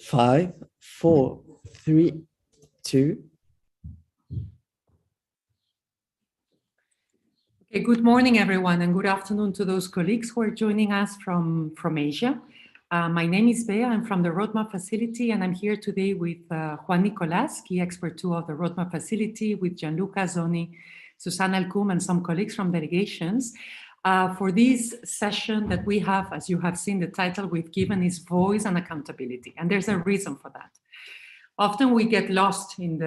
5, 4, 3, 2. Okay, good morning, everyone, and good afternoon to those colleagues who are joining us from Asia. My name is Bea. I'm from the Roadmap Facility, and I'm here today with Juan Nicolas, key expert 2 of the Roadmap Facility, with Gianluca Zoni, Susanna Alcum, and some colleagues from delegations. For this session that we have, as you have seen, the title we've given is Voice and Accountability, and there's a reason for that. Often we get lost in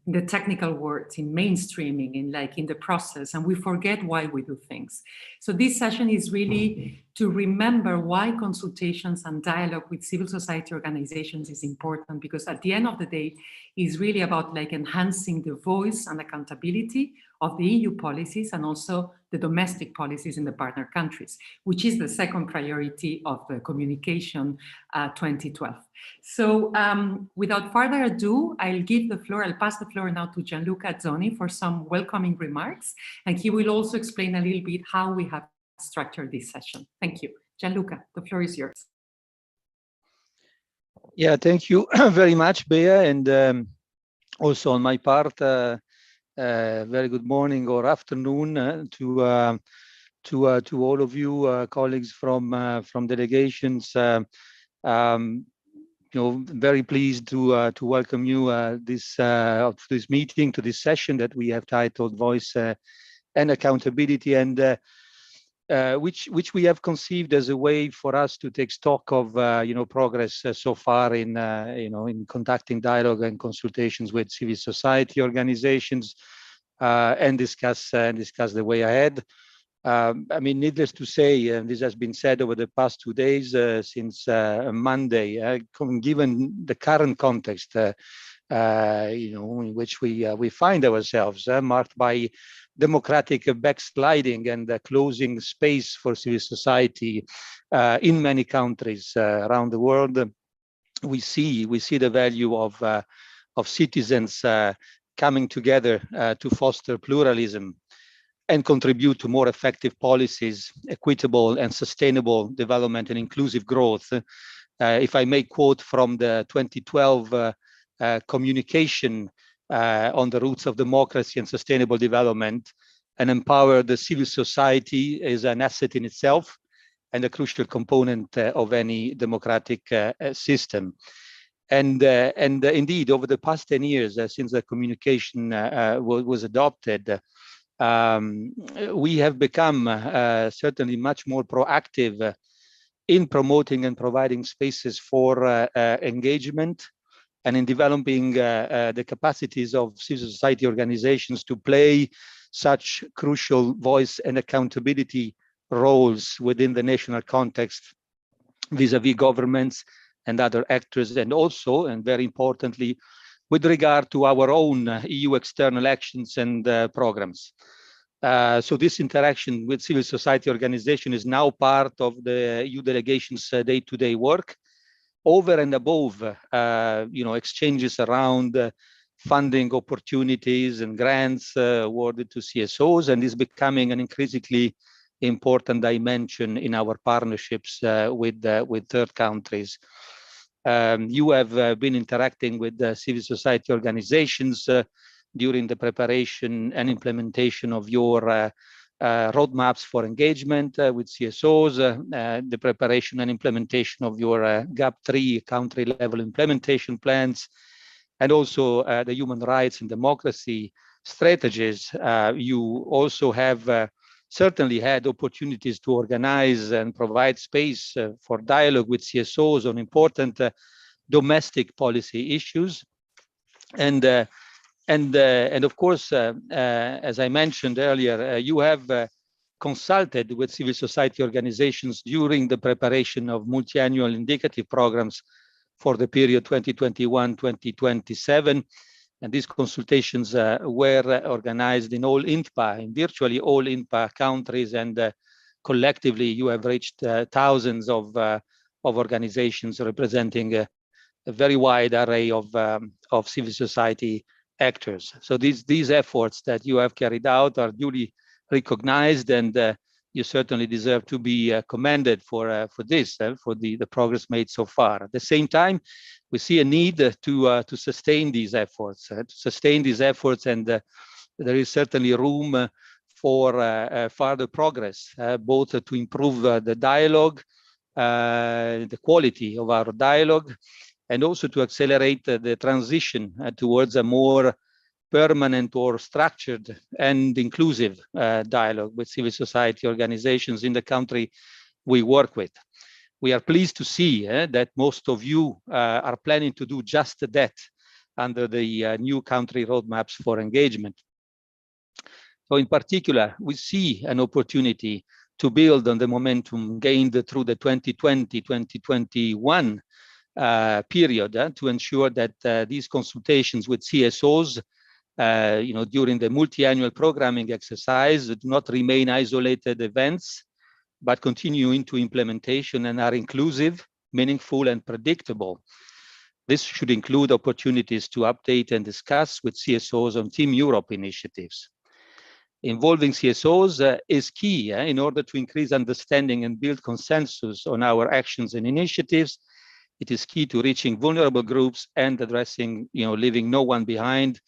the technical words, in mainstreaming, in the process, and we forget why we do things. So this session is really to remember why consultations and dialogue with civil society organizations is important, because at the end of the day, it's really about enhancing the voice and accountability of the EU policies and also the domestic policies in the partner countries, which is the second priority of the communication 2012. So without further ado, I'll pass the floor now to Gianluca Zoni for some welcoming remarks, and he will also explain a little bit how we have structured this session. Thank you. Gianluca, the floor is yours. Yeah, thank you very much, Bea, and also on my part, very good morning or afternoon to all of you colleagues from delegations. Very pleased to welcome you to this meeting, to this session that we have titled Voice and Accountability, and which we have conceived as a way for us to take stock of progress so far in conducting dialogue and consultations with civil society organizations, and discuss the way ahead. I mean, needless to say, and this has been said over the past 2 days since Monday, given the current context, in which we find ourselves, marked by democratic backsliding and closing space for civil society in many countries around the world, we see the value of citizens coming together to foster pluralism and contribute to more effective policies, equitable and sustainable development and inclusive growth. If I may quote from the 2012 communication on the roots of democracy and sustainable development, and empower the civil society is an asset in itself and a crucial component of any democratic system. And indeed, over the past 10 years, since the communication was adopted, we have become certainly much more proactive in promoting and providing spaces for engagement, and in developing the capacities of civil society organizations to play such crucial voice and accountability roles within the national context vis-à-vis governments and other actors, and also, and very importantly, with regard to our own EU external actions and programs. So this interaction with civil society organization is now part of the EU delegation's day-to-day work, over and above exchanges around funding opportunities and grants awarded to CSOs, and is becoming an increasingly important dimension in our partnerships with third countries. You have been interacting with civil society organizations during the preparation and implementation of your roadmaps for engagement with CSOs, the preparation and implementation of your GAP3 country-level implementation plans, and also the human rights and democracy strategies. You also have certainly had opportunities to organize and provide space for dialogue with CSOs on important domestic policy issues. And of course, as I mentioned earlier, you have consulted with civil society organizations during the preparation of multi-annual indicative programs for the period 2021-2027. And these consultations were organized in all INPA, in virtually all INPA countries, and collectively you have reached thousands of organizations representing a very wide array of civil society actors. So these efforts that you have carried out are duly recognized, and you certainly deserve to be commended for this, for the progress made so far. At the same time, we see a need to sustain these efforts, and there is certainly room for further progress, both to improve the dialogue, the quality of our dialogue, and also to accelerate the transition towards a more permanent or structured and inclusive dialogue with civil society organizations in the country we work with. We are pleased to see that most of you are planning to do just that under the new country roadmaps for engagement. So in particular, we see an opportunity to build on the momentum gained through the 2020-2021 period to ensure that these consultations with CSOs during the multi-annual programming exercise do not remain isolated events, but continue into implementation and are inclusive, meaningful, and predictable. This should include opportunities to update and discuss with CSOs on Team Europe initiatives. Involving CSOs is key in order to increase understanding and build consensus on our actions and initiatives. It is key to reaching vulnerable groups and addressing, leaving no one behind,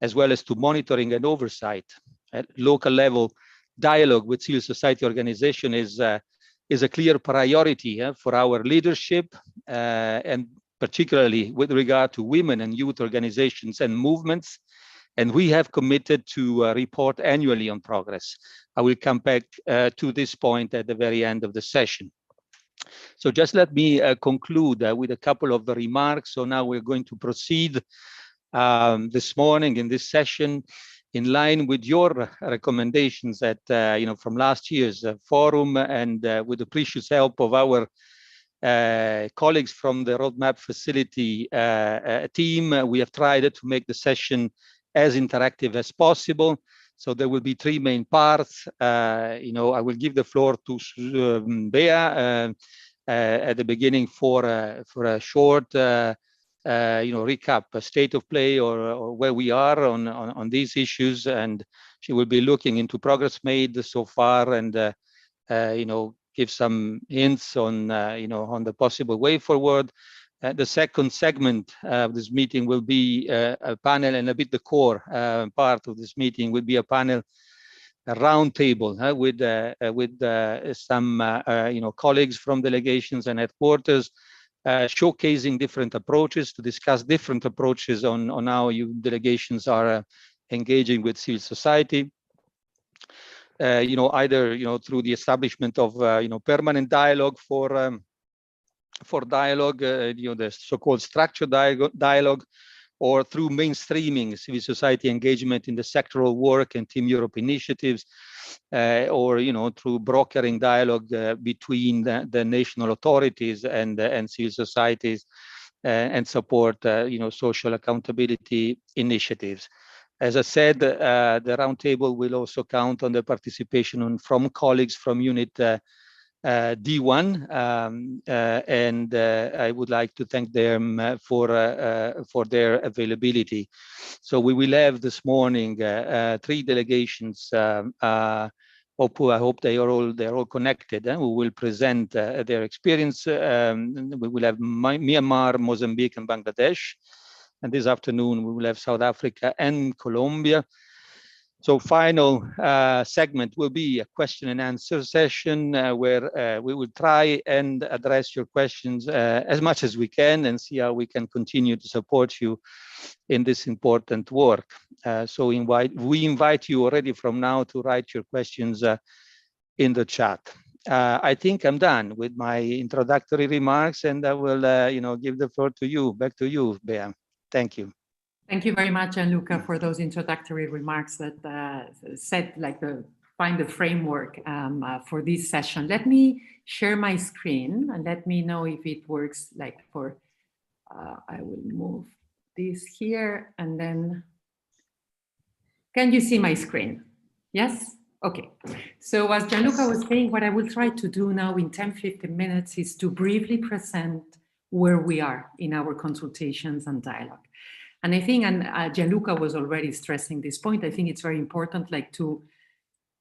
as well as to monitoring and oversight. At local level, dialogue with civil society organization is a clear priority for our leadership, and particularly with regard to women and youth organizations and movements. And we have committed to report annually on progress. I will come back to this point at the very end of the session. So just let me conclude with a couple of the remarks. So now we're going to proceed this morning in this session in line with your recommendations that from last year's forum, and with the precious help of our colleagues from the Roadmap Facility team. We have tried to make the session as interactive as possible. So there will be three main parts. I will give the floor to Bea at the beginning for a short recap, a state of play, or where we are on these issues, and she will be looking into progress made so far, and give some hints on on the possible way forward. The second segment of this meeting will be a panel, and a bit the core part of this meeting will be a panel, a round table with some colleagues from delegations and headquarters, showcasing different approaches, to discuss different approaches on how you delegations are engaging with civil society. Either through the establishment of permanent dialogue for dialogue, the so-called structured dialogue, or through mainstreaming civil society engagement in the sectoral work and Team Europe initiatives, or through brokering dialogue between the national authorities and civil societies, and support social accountability initiatives. As I said, the roundtable will also count on the participation from colleagues from Unit D1, and I would like to thank them for their availability. So we will have this morning three delegations. I hope they are all connected. We will present their experience. We will have Myanmar, Mozambique, and Bangladesh. And this afternoon, we will have South Africa and Colombia. So final segment will be a question and answer session where we will try and address your questions as much as we can, and see how we can continue to support you in this important work. So we invite you already from now to write your questions in the chat. I think I'm done with my introductory remarks, and I will give the floor to you. Back to you, Bea. Thank you. Thank you very much, Gianluca, for those introductory remarks that find the framework for this session. Let me share my screen and let me know if it works. I will move this here, and then can you see my screen? Yes? Okay. So as Gianluca was saying, what I will try to do now in 10-15 minutes is to briefly present where we are in our consultations and dialogue. And I think, and Gianluca was already stressing this point, I think it's very important to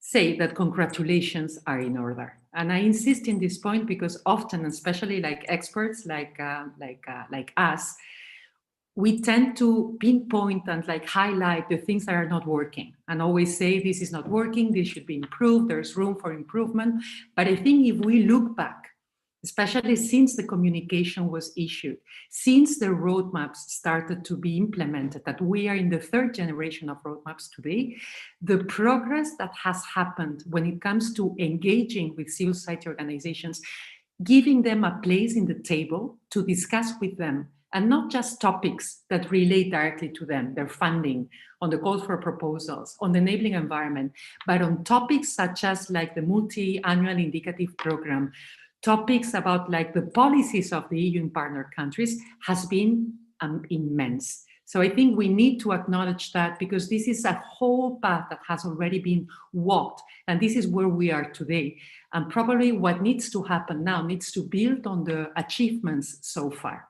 say that congratulations are in order. And I insist in this point because often, especially like experts like us, we tend to pinpoint and like highlight the things that are not working and always say this is not working, this should be improved, there's room for improvement. But I think if we look back, especially since the communication was issued, since the roadmaps started to be implemented, that we are in the third generation of roadmaps today, the progress that has happened when it comes to engaging with civil society organizations, giving them a place in the table to discuss with them, and not just topics that relate directly to them, their funding, on the call for proposals, on the enabling environment, but on topics such as like the multi-annual indicative program, topics about like the policies of the EU in partner countries has been immense. So I think we need to acknowledge that because this is a whole path that has already been walked, and this is where we are today. And probably what needs to happen now needs to build on the achievements so far.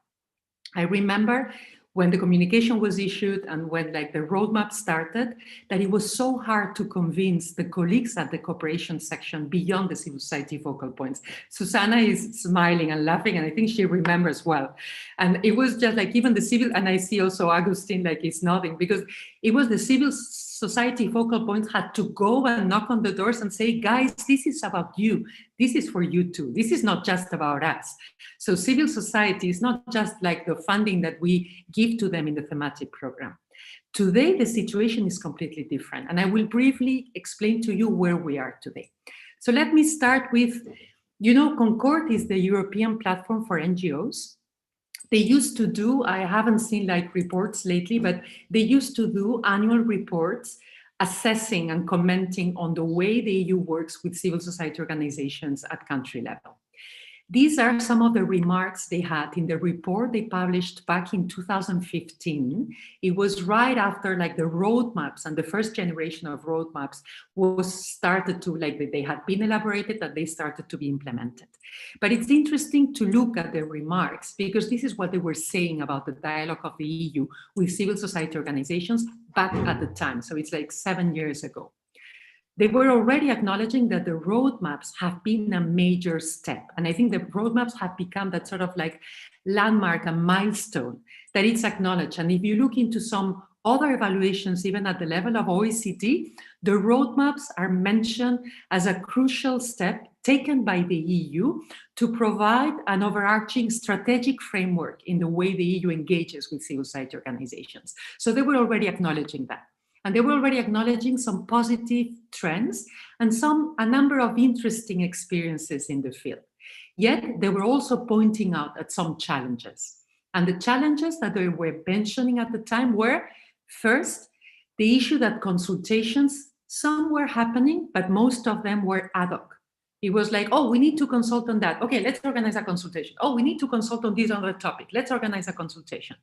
I remember when the communication was issued and when like the roadmap started, that it was so hard to convince the colleagues at the cooperation section beyond the civil society focal points. Susanna is smiling and laughing, and I think she remembers well. And it was just like even the civil, and I see also Agustin like he's nodding, because it was the civil society focal points had to go and knock on the doors and say, guys, this is about you. This is for you too. This is not just about us. So civil society is not just like the funding that we give to them in the thematic program. Today, the situation is completely different. And I will briefly explain to you where we are today. So let me start with, you know, Concord is the European platform for NGOs. They used to do, I haven't seen like reports lately, but they used to do annual reports assessing and commenting on the way the EU works with civil society organizations at country level. These are some of the remarks they had in the report they published back in 2015. It was right after like the roadmaps and the first generation of roadmaps was started to, like they had been elaborated, that they started to be implemented. But it's interesting to look at the remarks because this is what they were saying about the dialogue of the EU with civil society organizations back at the time. So it's like 7 years ago. They were already acknowledging that the roadmaps have been a major step. And I think the roadmaps have become that sort of like landmark, a milestone that it's acknowledged. And if you look into some other evaluations, even at the level of OECD, the roadmaps are mentioned as a crucial step taken by the EU to provide an overarching strategic framework in the way the EU engages with civil society organizations. So they were already acknowledging that. And they were already acknowledging some positive trends and a number of interesting experiences in the field. Yet they were also pointing out at some challenges. And the challenges that they were mentioning at the time were, first, the issue that consultations, some were happening, but most of them were ad hoc. It was like, oh, we need to consult on that. Okay, let's organize a consultation. Oh, we need to consult on this other topic. Let's organize a consultation.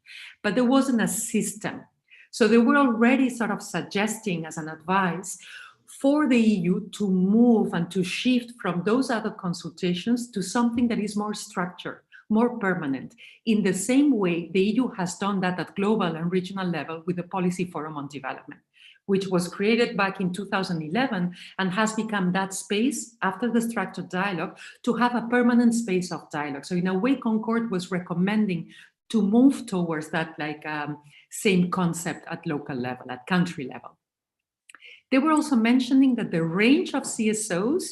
But there wasn't a system. So they were already sort of suggesting as an advice for the EU to move and to shift from those other consultations to something that is more structured, more permanent, in the same way the EU has done that at global and regional level with the Policy Forum on Development, which was created back in 2011 and has become that space after the structured dialogue to have a permanent space of dialogue. So in a way, Concord was recommending to move towards that same concept at local level, at country level. They were also mentioning that the range of CSOs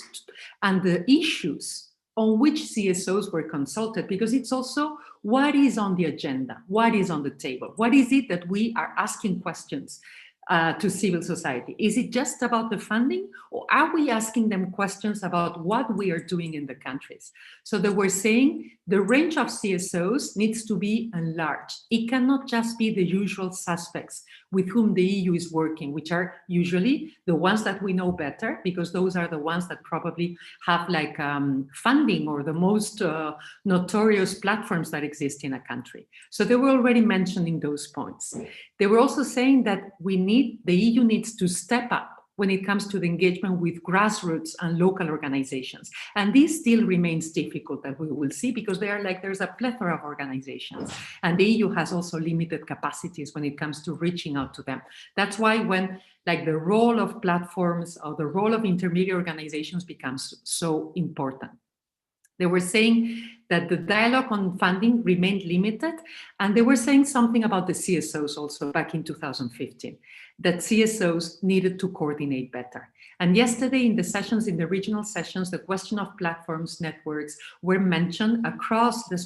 and the issues on which CSOs were consulted, because it's also what is on the agenda, what is on the table, what is it that we are asking questions to civil society? Is it just about the funding, or are we asking them questions about what we are doing in the countries? So they were saying the range of CSOs needs to be enlarged. It cannot just be the usual suspects with whom the EU is working, which are usually the ones that we know better, because those are the ones that probably have like funding or the most notorious platforms that exist in a country. So they were already mentioning those points. They were also saying that the EU needs to step up when it comes to the engagement with grassroots and local organizations. And this still remains difficult, that we will see, because there's a plethora of organizations, and the EU has also limited capacities when it comes to reaching out to them. That's why when the role of platforms or the role of intermediate organizations becomes so important. They were saying that the dialogue on funding remained limited, and they were saying something about the CSOs also back in 2015, that CSOs needed to coordinate better. And yesterday in the sessions, in the regional sessions, the question of platforms, networks were mentioned across the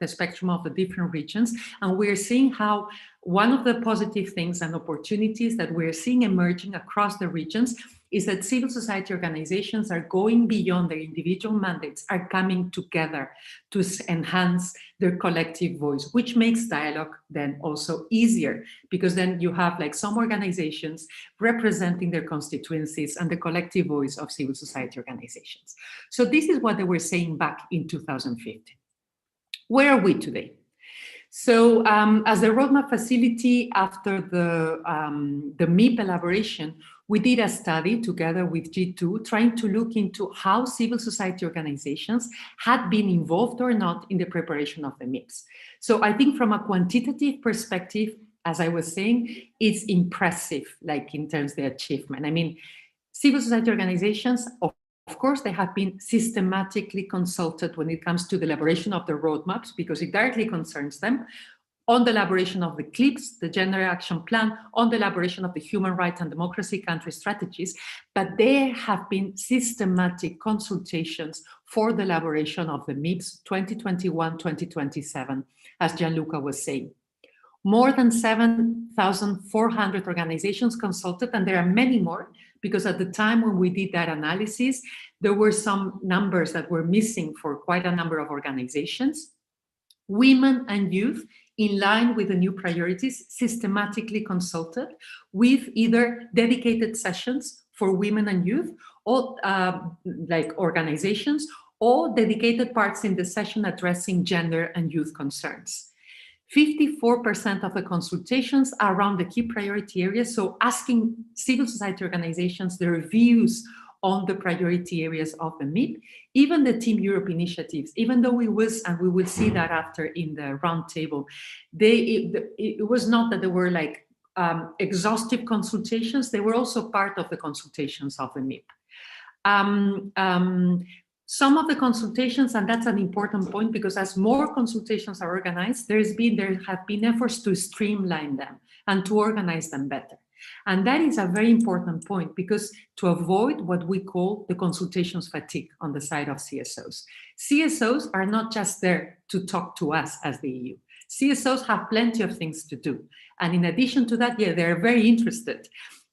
spectrum of the different regions. And we're seeing how one of the positive things and opportunities that we're seeing emerging across the regions is that civil society organizations are going beyond their individual mandates, are coming together to enhance their collective voice, which makes dialogue then also easier, because then you have some organizations representing their constituencies and the collective voice of civil society organizations. So this is what they were saying back in 2015. Where are we today? So as the roadmap facility, after the MIP elaboration, we did a study together with G2 trying to look into how civil society organizations had been involved or not in the preparation of the MIPs. So I think from a quantitative perspective, as I was saying, it's impressive, in terms of the achievement. I mean, civil society organizations, of course, they have been systematically consulted when it comes to the elaboration of the roadmaps, because it directly concerns them, on the elaboration of the CLIPS, the Gender Action Plan, on the elaboration of the human rights and democracy country strategies, but there have been systematic consultations for the elaboration of the MIPS 2021-2027, as Gianluca was saying. More than 7,400 organizations consulted, and there are many more, because at the time when we did that analysis, there were some numbers that were missing for quite a number of organizations. Women and youth, in line with the new priorities, systematically consulted with either dedicated sessions for women and youth, or organizations, or dedicated parts in the session addressing gender and youth concerns. 54% of the consultations are around the key priority areas, so asking civil society organizations their views on the priority areas of the MIP. Even the Team Europe initiatives, even though we will see that after in the roundtable, it was not that they were exhaustive consultations, they were also part of the consultations of the MIP. Some of the consultations, and that's an important point, because as more consultations are organized, there have been efforts to streamline them and to organize them better. And that is a very important point, because to avoid what we call the consultations fatigue on the side of CSOs. CSOs are not just there to talk to us as the EU. CSOs have plenty of things to do. And in addition to that, they're very interested.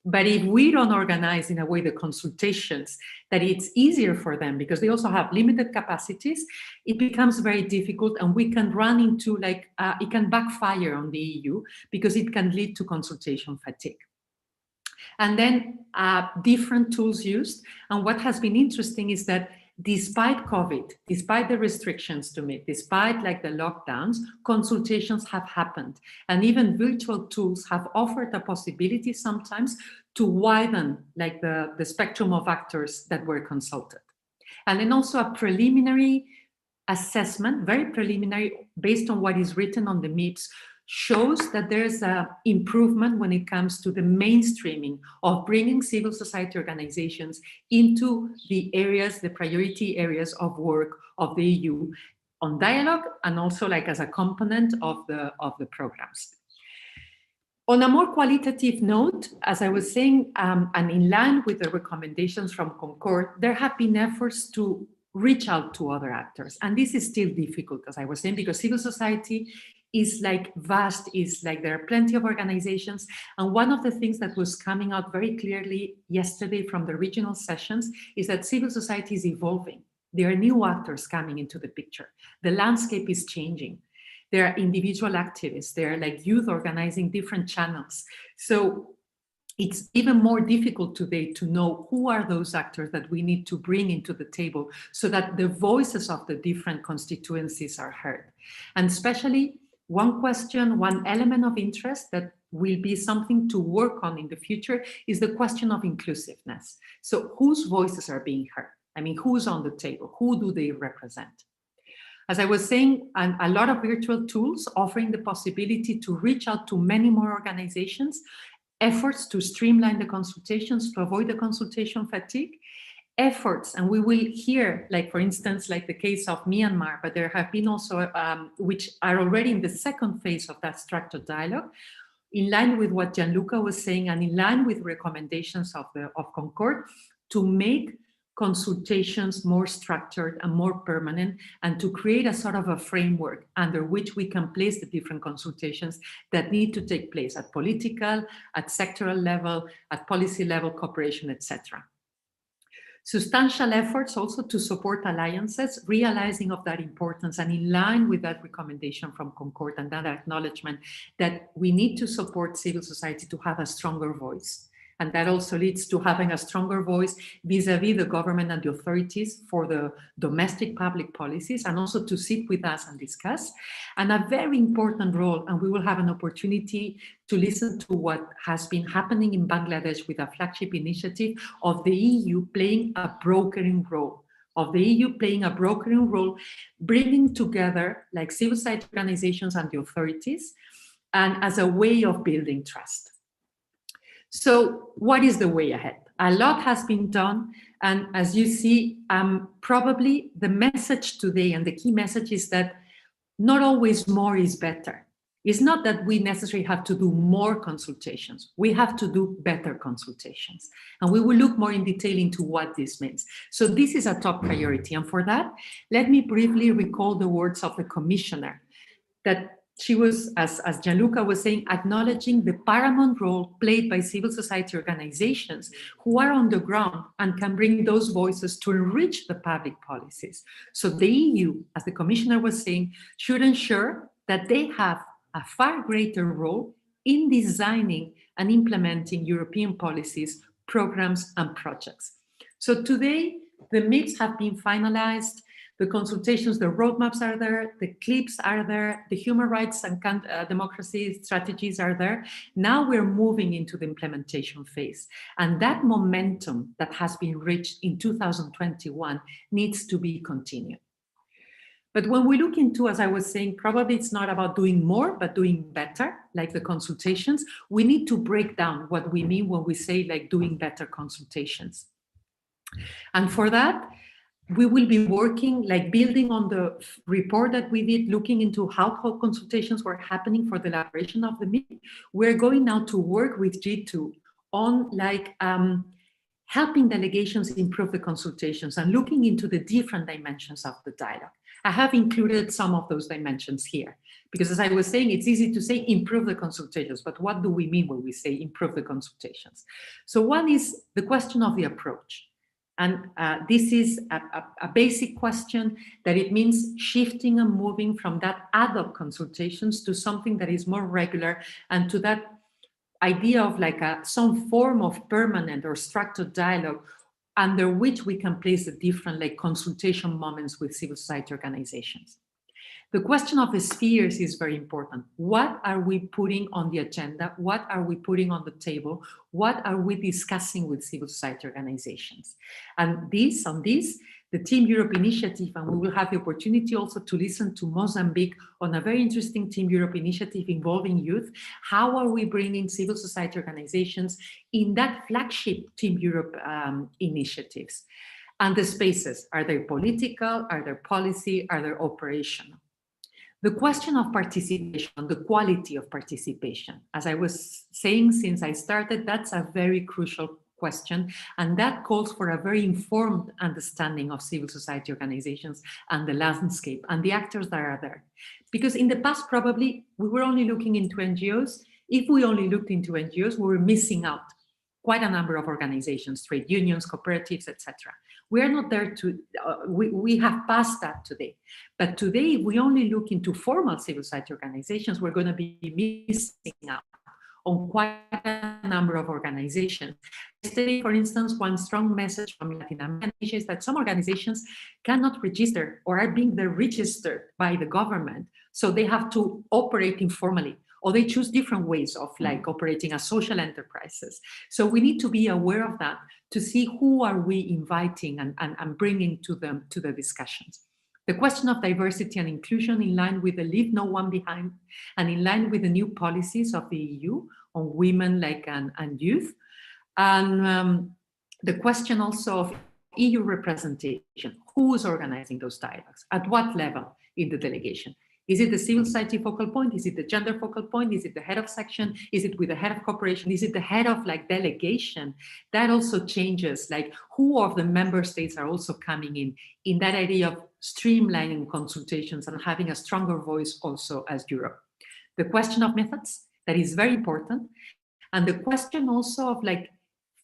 But if we don't organize in a way the consultations that it's easier for them, because they also have limited capacities, it becomes very difficult, and we can run into it can backfire on the EU, because it can lead to consultation fatigue. And then different tools used. And what has been interesting is that despite COVID, despite the restrictions to meet, despite the lockdowns, consultations have happened. And even virtual tools have offered a possibility sometimes to widen the spectrum of actors that were consulted. And then also a preliminary assessment, very preliminary, based on what is written on the MIPS, shows that there's an improvement when it comes to the mainstreaming of bringing civil society organizations into the areas, the priority areas of work of the EU on dialogue, and also as a component of the programs. On a more qualitative note, as I was saying, and in line with the recommendations from Concord, there have been efforts to reach out to other actors. And this is still difficult, as I was saying, because civil society is vast, there are plenty of organizations. And one of the things that was coming out very clearly yesterday from the regional sessions is that civil society is evolving. There are new actors coming into the picture. The landscape is changing. There are individual activists. There are youth organizing different channels. So it's even more difficult today to know who are those actors that we need to bring into the table so that the voices of the different constituencies are heard. And especially one question, one element of interest that will be something to work on in the future is the question of inclusiveness. So whose voices are being heard? I mean, who's on the table? Who do they represent? As I was saying, a lot of virtual tools offering the possibility to reach out to many more organizations, efforts to streamline the consultations, to avoid the consultation fatigue, efforts, and we will hear, like for instance, like the case of Myanmar, but there have been also, which are already in the second phase of that structured dialogue, in line with what Gianluca was saying and in line with recommendations of Concord, to make consultations more structured and more permanent, and to create a sort of a framework under which we can place the different consultations that need to take place at political, at sectoral level, at policy level, cooperation, etc. Substantial efforts also to support alliances, realizing of that importance and in line with that recommendation from Concord and that acknowledgement that we need to support civil society to have a stronger voice. And that also leads to having a stronger voice vis-a-vis the government and the authorities for the domestic public policies, and also to sit with us and discuss. And a very important role, and we will have an opportunity to listen to what has been happening in Bangladesh with a flagship initiative of the EU playing a brokering role, bringing together like civil society organizations and the authorities, and as a way of building trust. So what is the way ahead? A lot has been done. And as you see, probably the message today and the key message is that not always more is better. It's not that we necessarily have to do more consultations. We have to do better consultations. And we will look more in detail into what this means. So this is a top priority. And for that, let me briefly recall the words of the commissioner, that she was, as Gianluca was saying, acknowledging the paramount role played by civil society organizations who are on the ground and can bring those voices to enrich the public policies. So the EU, as the commissioner was saying, should ensure that they have a far greater role in designing and implementing European policies, programs, and projects. So today, the MIPs have been finalized. The consultations, the roadmaps are there, the clips are there, the human rights and democracy strategies are there. Now we're moving into the implementation phase. And that momentum that has been reached in 2021 needs to be continued. But when we look into, as I was saying, probably it's not about doing more, but doing better, like the consultations. We need to break down what we mean when we say like doing better consultations. And for that, we will be working, like building on the report that we did, looking into how consultations were happening for the elaboration of the MIP. We're going now to work with G2 on like helping delegations improve the consultations and looking into the different dimensions of the dialogue. I have included some of those dimensions here, because as I was saying, it's easy to say improve the consultations, but what do we mean when we say improve the consultations? So one is the question of the approach. And this is a basic question, that it means shifting and moving from that ad hoc consultations to something that is more regular, and to that idea of like some form of permanent or structured dialogue under which we can place the different like consultation moments with civil society organizations. The question of the spheres is very important. What are we putting on the agenda? What are we putting on the table? What are we discussing with civil society organizations? And on this, the Team Europe initiative, and we will have the opportunity also to listen to Mozambique on a very interesting Team Europe initiative involving youth. How are we bringing civil society organizations in that flagship Team Europe initiatives? And the spaces, are they political? Are they policy? Are they operational? The question of participation, the quality of participation, as I was saying since I started, that's a very crucial question, and that calls for a very informed understanding of civil society organizations and the landscape and the actors that are there. Because in the past, probably, we were only looking into NGOs. If we only looked into NGOs, we were missing out quite a number of organizations, trade unions, cooperatives, etc. We are not there to, we have passed that today. But today, if we only look into formal civil society organizations, we're going to be missing out on quite a number of organizations. Yesterday, for instance, one strong message from Latin America is that some organizations cannot register or are being registered by the government, so they have to operate informally. or they choose different ways of like operating as social enterprises. So we need to be aware of that to see who are we inviting and bringing to the discussions. The question of diversity and inclusion in line with the Leave No One Behind and in line with the new policies of the EU on women and youth. And the question also of EU representation. Who is organizing those dialogues? At what level in the delegation? Is it the civil society focal point? Is it the gender focal point? Is it the head of section? Is it with the head of cooperation? Is it the head of like delegation? That also changes, like who of the member states are also coming in that idea of streamlining consultations and having a stronger voice also as Europe. The question of methods, that is very important. And the question also of like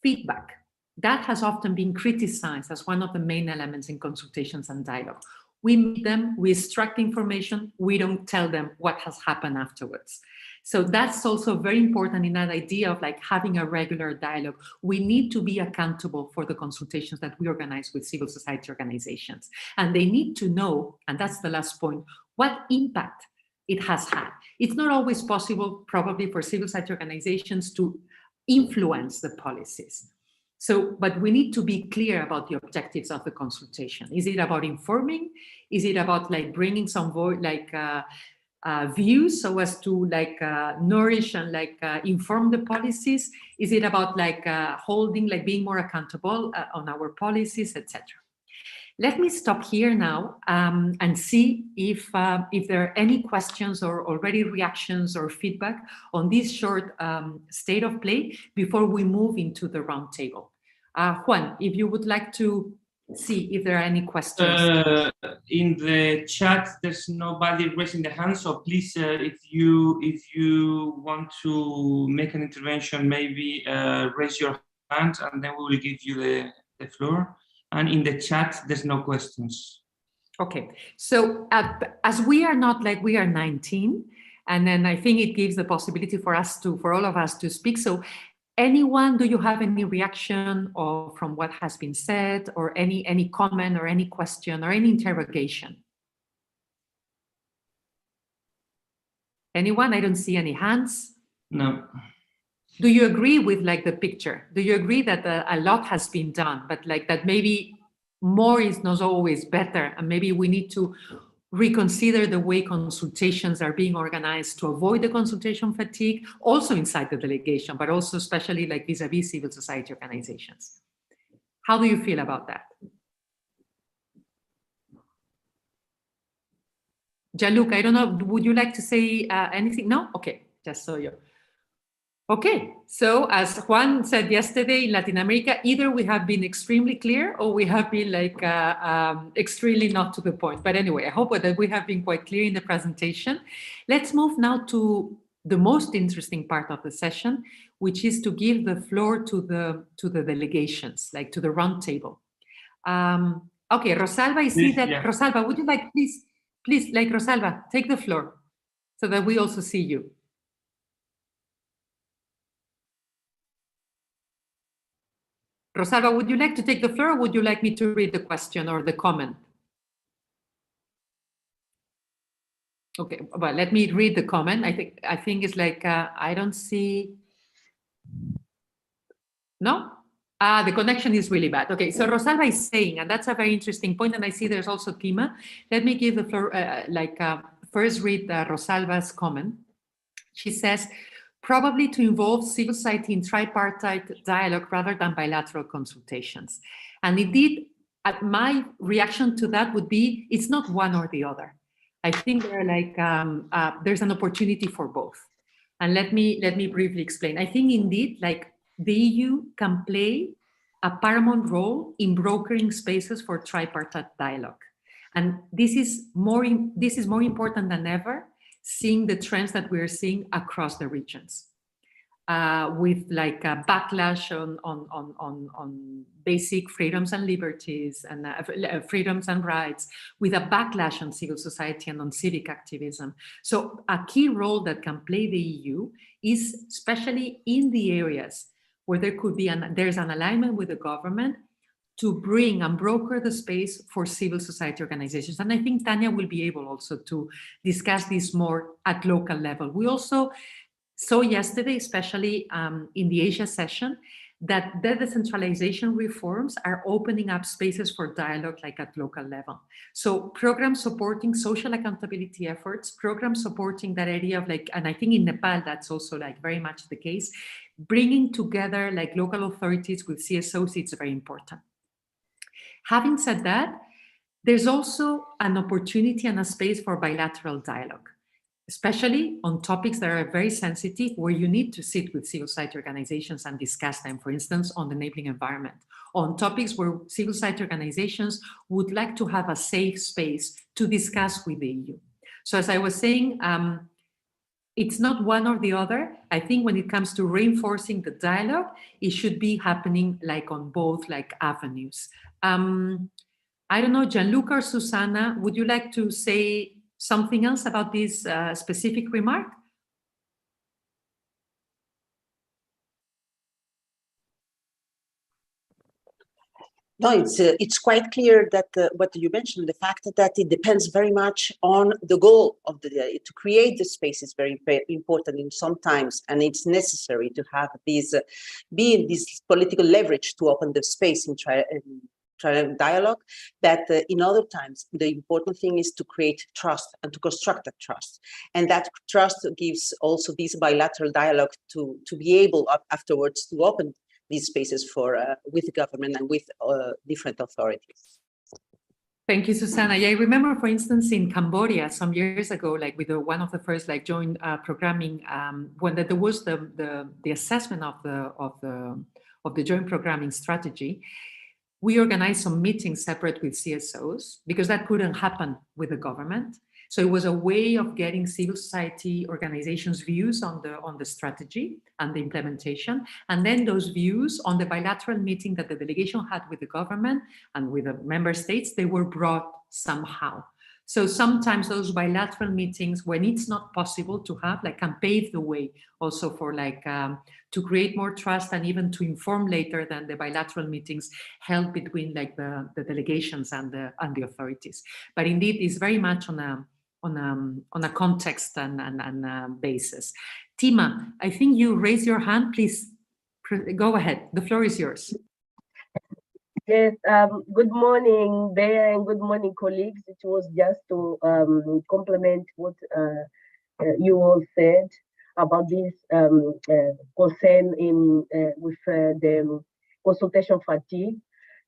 feedback, that has often been criticized as one of the main elements in consultations and dialogue. We meet them, we extract information, we don't tell them what has happened afterwards. So that's also very important in that idea of like having a regular dialogue. We need to be accountable for the consultations that we organize with civil society organizations. And they need to know, and that's the last point, what impact it has had. It's not always possible, probably, for civil society organizations to influence the policies. So, but we need to be clear about the objectives of the consultation. Is it about informing? Is it about like bringing some views so as to like nourish and like inform the policies? Is it about like holding, like being more accountable on our policies, etc.? Let me stop here now and see if there are any questions or already reactions or feedback on this short state of play before we move into the roundtable. Juan, if you would like to see if there are any questions. In the chat, there's nobody raising the hand, so please, if you want to make an intervention, maybe raise your hand and then we will give you the floor. And in the chat, there's no questions. Okay, so as we are not like, we are 19, and then I think it gives the possibility for all of us to speak. So anyone, do you have any reaction or from what has been said, or any comment or any question or any interrogation? Anyone? I don't see any hands. No. Do you agree with like the picture? Do you agree that a lot has been done, but like that maybe more is not always better, and maybe we need to reconsider the way consultations are being organized to avoid the consultation fatigue, also inside the delegation, but also especially like vis-a-vis civil society organizations? How do you feel about that? Gianluca, I don't know, would you like to say anything? No? Okay, just so you. Okay, so as Juan said yesterday, in Latin America, either we have been extremely clear or we have been like extremely not to the point. But anyway, I hope that we have been quite clear in the presentation. Let's move now to the most interesting part of the session, which is to give the floor to the delegations, like to the round table. Okay, Rosalba, I see that. Yeah. Rosalba, would you like, please, like Rosalba, take the floor so that we also see you. Rosalba, would you like to take the floor, or would you like me to read the question or the comment? Okay, well, let me read the comment. I think it's like, I don't see. No? The connection is really bad. Okay, so Rosalba is saying, and that's a very interesting point, and I see there's also Tima. Let me give the floor, first read Rosalba's comment. She says, probably to involve civil society in tripartite dialogue rather than bilateral consultations. And indeed, my reaction to that would be, it's not one or the other. I think they're like, there's an opportunity for both. And let me briefly explain. I think indeed, like the EU can play a paramount role in brokering spaces for tripartite dialogue. And this is more important than ever, seeing the trends that we're seeing across the regions, with like a backlash on basic freedoms and liberties and freedoms and rights, with a backlash on civil society and on civic activism. So a key role that can play the EU is especially in the areas where there could be there's an alignment with the government to bring and broker the space for civil society organizations. And I think Tanya will be able also to discuss this more at local level. We also saw yesterday, especially in the Asia session, that the decentralization reforms are opening up spaces for dialogue like at local level. So programs supporting social accountability efforts, programs supporting that area of like, and I think in Nepal, that's also like very much the case, bringing together like local authorities with CSOs, it's very important. Having said that, there's also an opportunity and a space for bilateral dialogue, especially on topics that are very sensitive, where you need to sit with civil society organizations and discuss them, for instance, on the enabling environment, on topics where civil society organizations would like to have a safe space to discuss with the EU. So as I was saying, it's not one or the other. I think when it comes to reinforcing the dialogue, it should be happening like on both like avenues. I don't know, Gianluca or Susanna, would you like to say something else about this specific remark? No, it's quite clear that what you mentioned, the fact that it depends very much on the goal of the day. To create the space is very, very important in sometimes, and it's necessary to have this, this political leverage to open the space in dialogue, that in other times, the important thing is to create trust and to construct that trust. And that trust gives also this bilateral dialogue to be able afterwards to open these spaces for with the government and with different authorities. Thank you, Susanna. Yeah, I remember, for instance, in Cambodia some years ago, like with one of the first like joint programming, when there was the assessment of the joint programming strategy. We organized some meetings separate with CSOs because that couldn't happen with the government. So it was a way of getting civil society organizations' views on the strategy and the implementation, and then those views on the bilateral meeting that the delegation had with the government and with the member states, they were brought somehow. So sometimes those bilateral meetings, when it's not possible to have, like, can pave the way also for like to create more trust and even to inform later than the bilateral meetings held between like the delegations and the authorities. But indeed, it's very much on a context and basis. Tima, I think you raised your hand. Please go ahead. The floor is yours. Yes, good morning, Bea, and good morning, colleagues. It was just to complement what you all said about this concern with the consultation fatigue.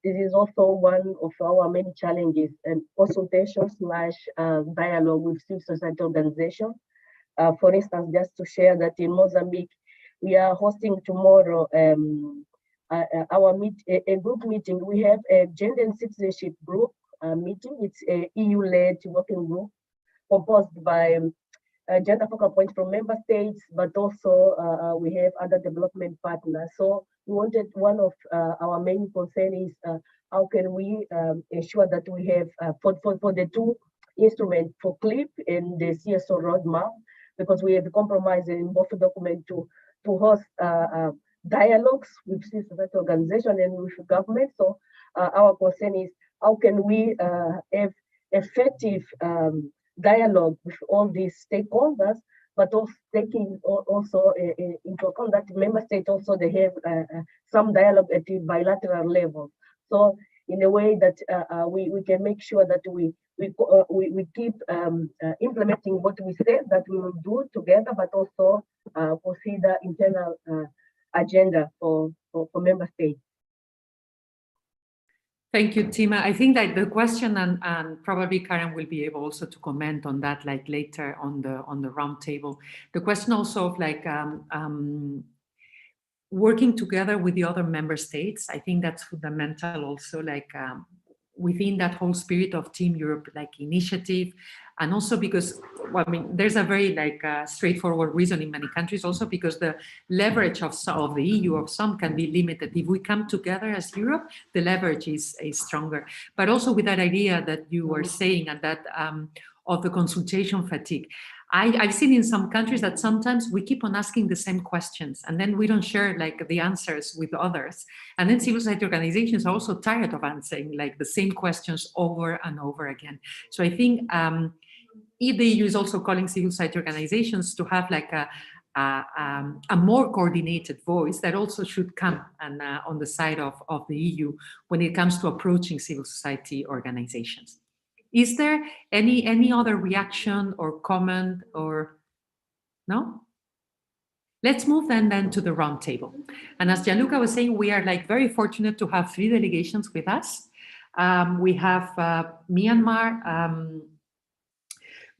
This is also one of our many challenges, and consultation/dialogue with civil society organizations. For instance, just to share that in Mozambique, we are hosting tomorrow a group meeting. We have a gender and citizenship group meeting. It's a EU-led working group composed by gender focal points from member states, but also we have other development partners. So we wanted, one of our main concern is how can we ensure that we have for the two instruments, for CLIP and the CSO roadmap, because we have compromised in both documents to host dialogues with civil society organizations and with government. So our concern is how can we have effective dialogue with all these stakeholders, but also taking also into account that member states also they have some dialogue at the bilateral level. So in a way that we can make sure that we keep implementing what we said that we will do together, but also consider internal agenda for member states. Thank you, Tima. I think that the question, and probably Karen will be able also to comment on that like later on the round table. The question also of like working together with the other member states. I think that's fundamental also, like within that whole spirit of Team Europe like initiative. And also because, well, I mean, there's a very like straightforward reason in many countries also because the leverage of the EU of some can be limited. If we come together as Europe, the leverage is stronger. But also with that idea that you were saying and that of the consultation fatigue. I've seen in some countries that sometimes we keep on asking the same questions and then we don't share like the answers with others. And then civil society organizations are also tired of answering like the same questions over and over again. So I think if the EU is also calling civil society organizations to have like a more coordinated voice that also should come and on the side of the EU when it comes to approaching civil society organizations. Is there any other reaction or comment or no? Let's move then to the roundtable. And as Gianluca was saying, we are like very fortunate to have 3 delegations with us. We have Myanmar,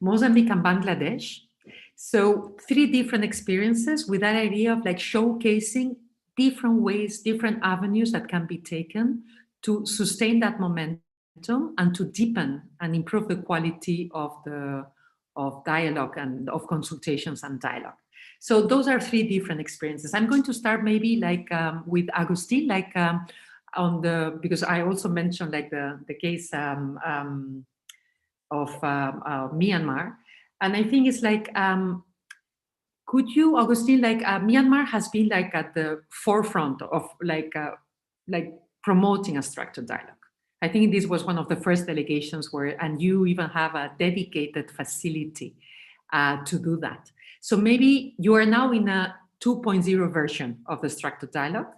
Mozambique and Bangladesh. So 3 different experiences with that idea of like showcasing different ways, different avenues that can be taken to sustain that momentum and to deepen and improve the quality of dialogue and of consultations and dialogue. So those are 3 different experiences. I'm going to start maybe like with Agustin, like because I also mentioned like the case of Myanmar. And I think it's like, could you, Agustin, like Myanmar has been like at the forefront of like promoting a structured dialogue. I think this was one of the first delegations and you even have a dedicated facility to do that. So maybe you are now in a 2.0 version of the structured dialogue,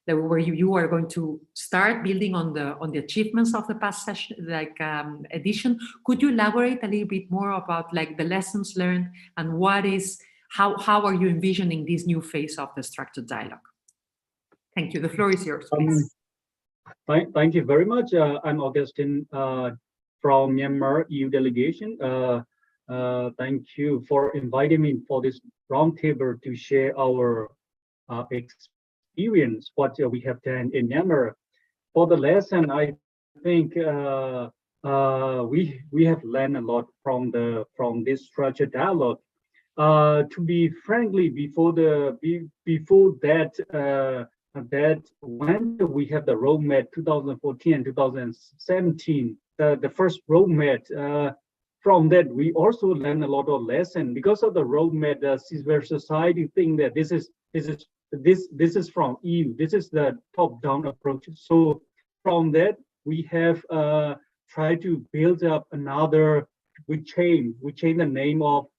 where you are going to start building on the achievements of the past session, edition. Could you elaborate a little bit more about like the lessons learned and how are you envisioning this new phase of the structured dialogue? Thank you. The floor is yours, please. Thank you very much. I'm Augustine from Myanmar EU delegation. Thank you for inviting me for this roundtable to share our experience, what we have done in Myanmar. For the lesson, I think we have learned a lot from this structured dialogue. To be frankly, before that when we have the roadmap 2014 and 2017, the first roadmap, from that we also learned a lot of lessons because of the roadmap. The civil society think that this is from EU, this is the top-down approach. So from that we have tried to build up another. We changed the name of.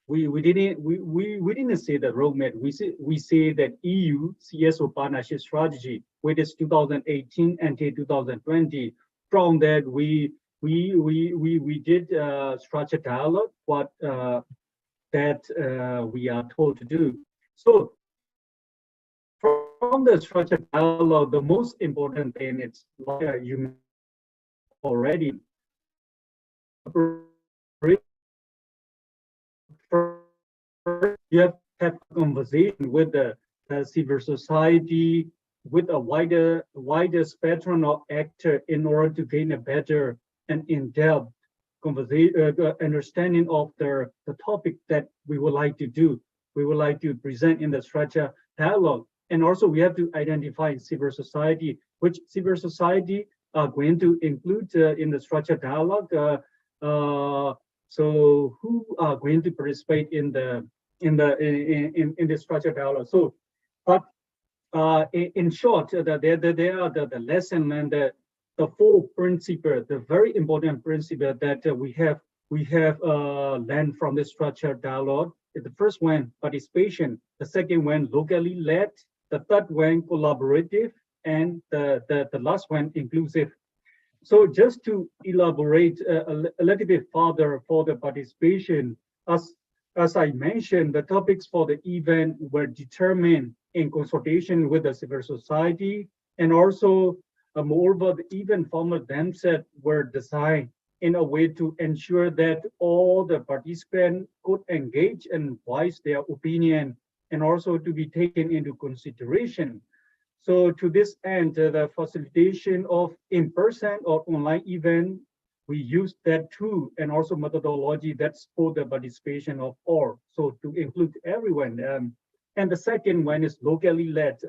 We didn't say the roadmap. We say that EU CSO partnership strategy, which is 2018 until 2020. From that we did structured dialogue, what that we are told to do. So from the structured dialogue, the most important thing is like you already. You have a conversation with the civil society, with a wider spectrum of actors in order to gain a better and in-depth understanding of the topic that we would like to do. We would like to present in the structured dialogue. And also we have to identify civil society, which civil society are going to include in the structured dialogue. So who are going to participate in the structured dialogue? So, but in short, there are the lesson and the 4 principles, the very important principle that we have learned from the structured dialogue. The first one, participation. The second one, locally led. The third one, collaborative, and the last one, inclusive. So just to elaborate a little bit further for the participation, as I mentioned, the topics for the event were determined in consultation with the civil society, and also moreover, the event formats themselves were designed in a way to ensure that all the participants could engage and voice their opinion, and also to be taken into consideration. So to this end, the facilitation of in-person or online event, we use that too, and also methodology that's for the participation of all, so to include everyone. And the second one is locally led.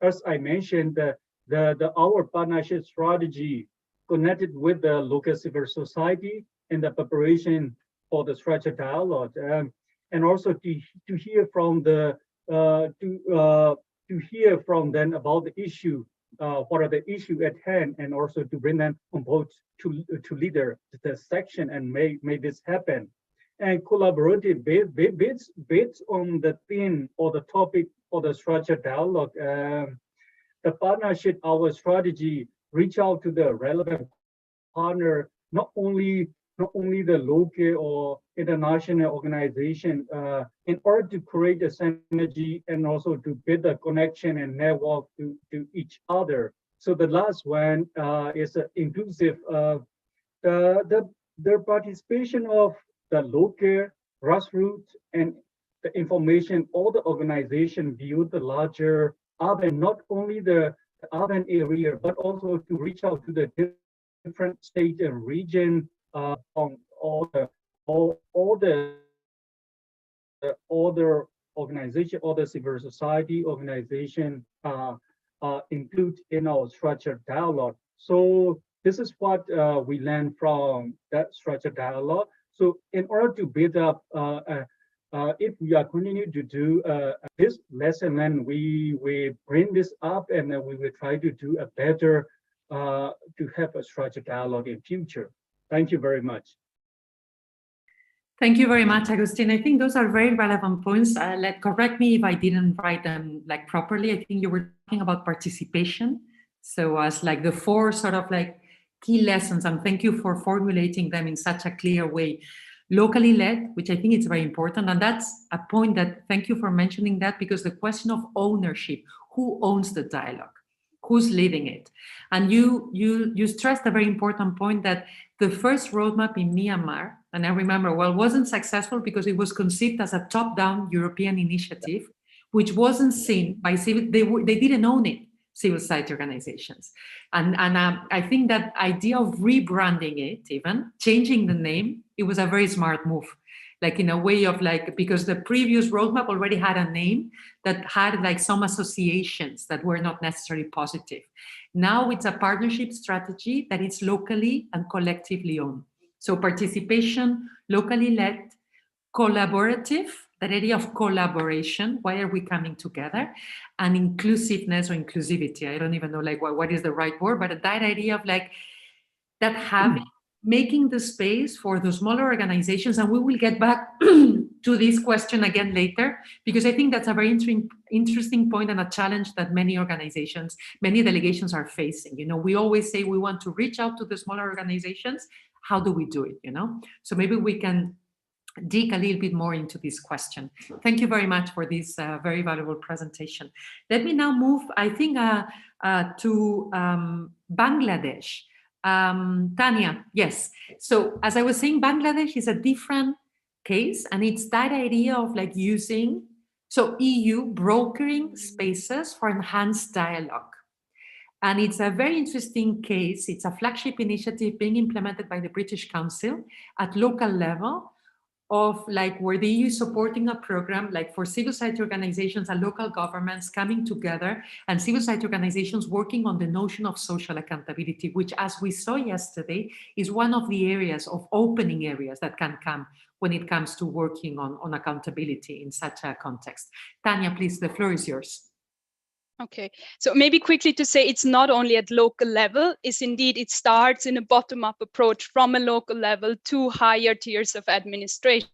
As I mentioned, our partnership strategy connected with the local civil society and the preparation for the structured dialogue, and also to hear from the to hear from them about the issue, what are the issue at hand, and also to bring them on board to lead the section and make this happen. And collaborative based on the theme or the topic for the structured dialogue. The partnership, our strategy, reach out to the relevant partner, not only the local or international organization, in order to create a synergy and also to build a connection and network to each other. So the last one is inclusive. The participation of the local, grassroots, and the information, all the organization view the larger urban, not only the urban area, but also to reach out to the different state and region, on all the organization, all the civil society organization include in our structured dialogue. So this is what we learned from that structured dialogue. So in order to build up, if we are continuing to do this lesson, then we bring this up, and then we will try to do a better to have a structured dialogue in future. Thank you very much. Thank you very much, Agustin. I think those are very relevant points. Correct me if I didn't write them properly. I think you were talking about participation. So as the four sort of key lessons, and thank you for formulating them in such a clear way. Locally led, which I think is very important. And that's a point that, thank you for mentioning that, because the question of ownership, who owns the dialogue? Who's leading it? And you stressed a very important point that the first roadmap in Myanmar, and I remember, wasn't successful because it was conceived as a top-down European initiative, which wasn't seen by civil, they didn't own it, civil society organizations. And I think that idea of rebranding it, even changing the name, it was a very smart move. In a way of because the previous roadmap already had a name that had some associations that were not necessarily positive. Now it's a partnership strategy that is locally and collectively owned. So participation, locally led, collaborative, that idea of collaboration, why are we coming together, and inclusiveness or inclusivity. I don't even know what is the right word, but that idea of that having, making the space for the smaller organizations, and we will get back to this question again later, because I think that's a very interesting point and a challenge that many organizations, many delegations are facing. We always say we want to reach out to the smaller organizations. How do we do it? So maybe we can dig a little bit more into this question. Thank you very much for this very valuable presentation. Let me now move, I think, to Bangladesh. Tanya, yes. So as I was saying, Bangladesh is a different case, and it's that idea of using, so EU brokering spaces for enhanced dialogue. And it's a very interesting case. It's a flagship initiative being implemented by the British Council at local level, of where the EU is supporting a program for civil society organizations and local governments coming together, and civil society organizations working on the notion of social accountability, which, as we saw yesterday, is one of the areas of opening areas that can come when it comes to working on accountability in such a context. Tanya, please, the floor is yours. Okay, so maybe quickly to say it's not only at local level, is indeed it starts in a bottom-up approach from a local level to higher tiers of administration.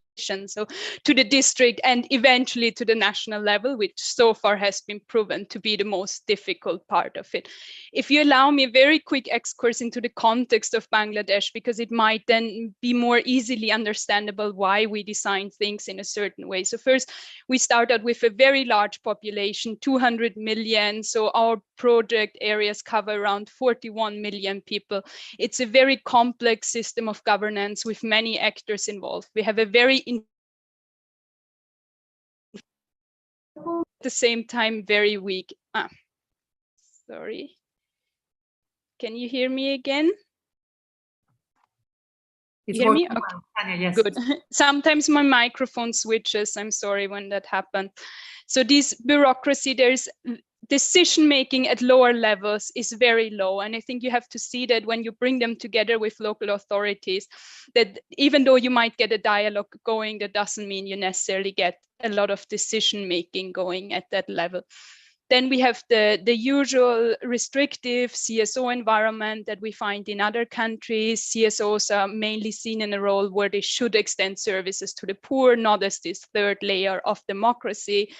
So to the district and eventually to the national level, which so far has been proven to be the most difficult part of it. If you allow me a very quick excursus into the context of Bangladesh, because it might then be more easily understandable why we design things in a certain way. So first, we started with a very large population, 200 million. So our project areas cover around 41 million people. It's a very complex system of governance with many actors involved. We have a very at the same time very weak. Sorry. Can you hear me again? It's you hear me? Okay. Tanya, yes. Good. Sometimes my microphone switches. I'm sorry when that happened. So this bureaucracy, decision making at lower levels is very low. And I think you have to see that when you bring them together with local authorities, that even though you might get a dialogue going, that doesn't mean you necessarily get a lot of decision making going at that level. Then we have the usual restrictive CSO environment that we find in other countries. CSOs are mainly seen in a role where they should extend services to the poor, not as this third layer of democracy.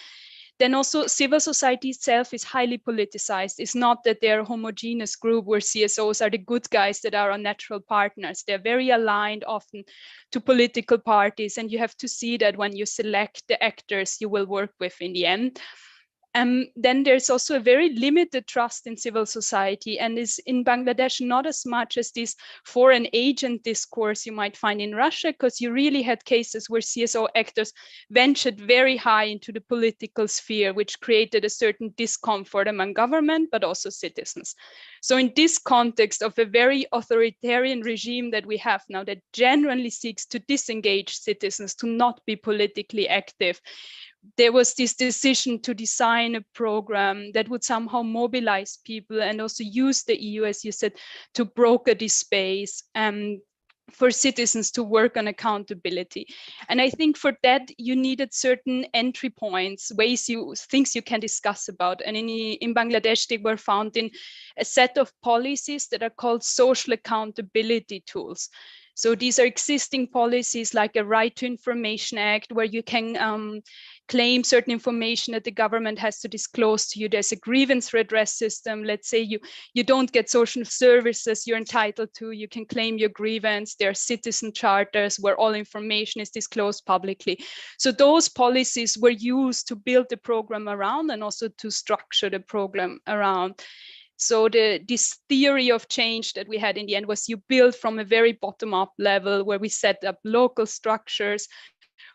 Then also civil society itself is highly politicized. It's not that they're a homogeneous group where CSOs are the good guys that are our natural partners. They're very aligned often to political parties, and you have to see that when you select the actors you will work with in the end. Then there's also a very limited trust in civil society, and is in Bangladesh not as much as this foreign agent discourse you might find in Russia, because you really had cases where CSO actors ventured very high into the political sphere, which created a certain discomfort among government, but also citizens. So in this context of a very authoritarian regime that we have now that generally seeks to disengage citizens, to not be politically active, there was this decision to design a program that would somehow mobilize people and also use the EU, as you said, to broker this space for citizens to work on accountability. And I think for that, you needed certain entry points, things you can discuss about. And in Bangladesh, they were found in a set of policies that are called social accountability tools. So these are existing policies like a Right to Information Act, where you can claim certain information that the government has to disclose to you. There's a grievance redress system. Let's say you don't get social services you're entitled to, you can claim your grievance. There are citizen charters where all information is disclosed publicly. So those policies were used to build the program around and also to structure the program around. So this theory of change that we had in the end was you build from a very bottom-up level where we set up local structures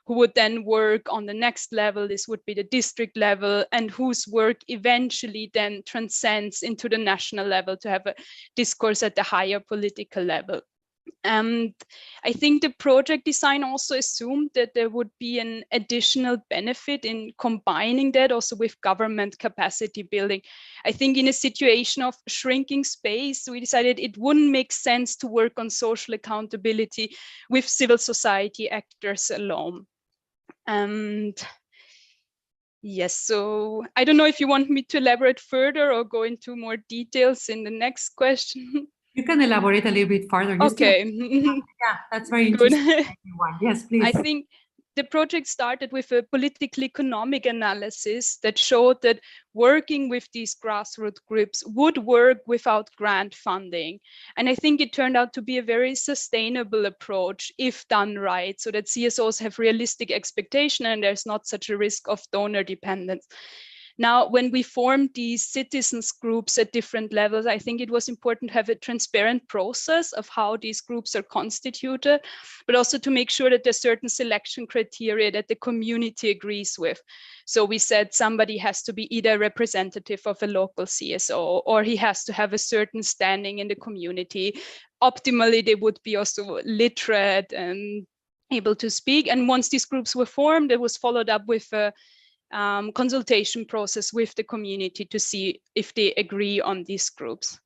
who would then work on the next level. This would be the district level, and whose work eventually then transcends into the national level to have a discourse at the higher political level. And I think the project design also assumed that there would be an additional benefit in combining that also with government capacity building. I think in a situation of shrinking space, we decided it wouldn't make sense to work on social accountability with civil society actors alone. And yes, so I don't know if you want me to elaborate further or go into more details in the next question. You can elaborate a little bit further. Okay. Yeah, that's very Good. interesting. Yes, please. I think the project started with a political economic analysis that showed that working with these grassroots groups would work without grant funding. And I think it turned out to be a very sustainable approach if done right, so that CSOs have realistic expectation and there's not such a risk of donor dependence. Now, when we formed these citizens groups at different levels, I think it was important to have a transparent process of how these groups are constituted, but also to make sure that there's certain selection criteria that the community agrees with. So we said somebody has to be either a representative of a local CSO, or he has to have a certain standing in the community. Optimally, they would be also literate and able to speak. And once these groups were formed, it was followed up with a consultation process with the community to see if they agree on these groups.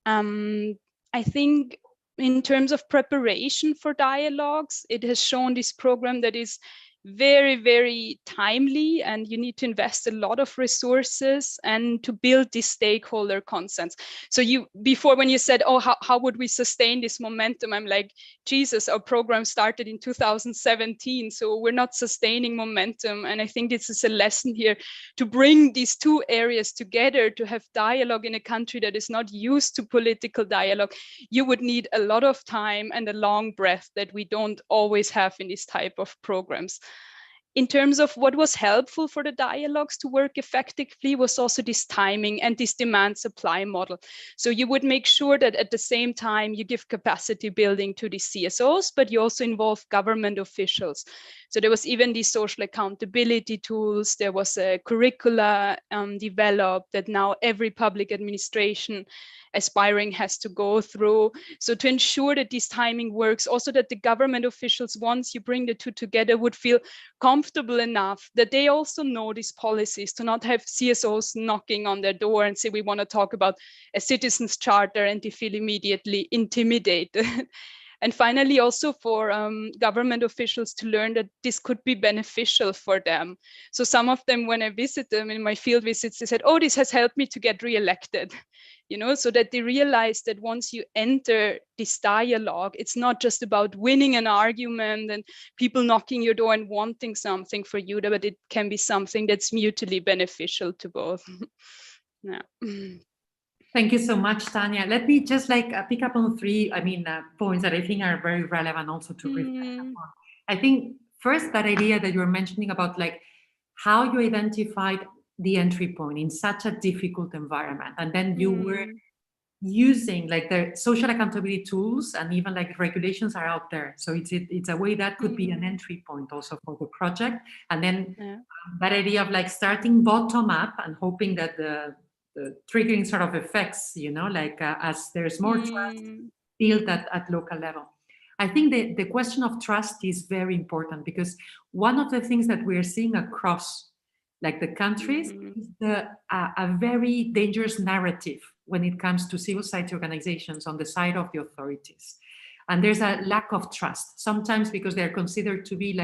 I think in terms of preparation for dialogues, it has shown this program that is very, very timely, and you need to invest a lot of resources and to build this stakeholder consensus. So before when you said, oh, how would we sustain this momentum? I'm like, Jesus, our program started in 2017, so we're not sustaining momentum. And I think this is a lesson here to bring these two areas together, to have dialogue in a country that is not used to political dialogue. You would need a lot of time and a long breath that we don't always have in this type of programs. In terms of what was helpful for the dialogues to work effectively was also this timing and this demand supply model. So you would make sure that at the same time you give capacity building to the CSOs, but you also involve government officials. So there was even these social accountability tools. There was a curricula developed that now every public administration aspiring has to go through. So to ensure that this timing works, also that the government officials, once you bring the two together, would feel comfortable enough that they also know these policies, to not have CSOs knocking on their door and say, we want to talk about a citizens charter, and they feel immediately intimidated. And finally, also for government officials to learn that this could be beneficial for them. So some of them, when I visit them in my field visits, they said, oh, this has helped me to get reelected. You know, so that they realize that once you enter this dialogue, it's not just about winning an argument and people knocking your door and wanting something for you, but it can be something that's mutually beneficial to both. Yeah. Thank you so much, Tanya. Let me just pick up on three, points that I think are very relevant also to reflect upon. I think first, that idea that you were mentioning about how you identified the entry point in such a difficult environment, and then you were using the social accountability tools, and even regulations are out there. So it's a way that could be an entry point also for the project. And then that idea of starting bottom up and hoping that the triggering sort of effects, as there's more trust built at local level. I think the question of trust is very important, because one of the things that we're seeing across the countries is a very dangerous narrative when it comes to civil society organizations on the side of the authorities. And there's a lack of trust, sometimes because they're considered to be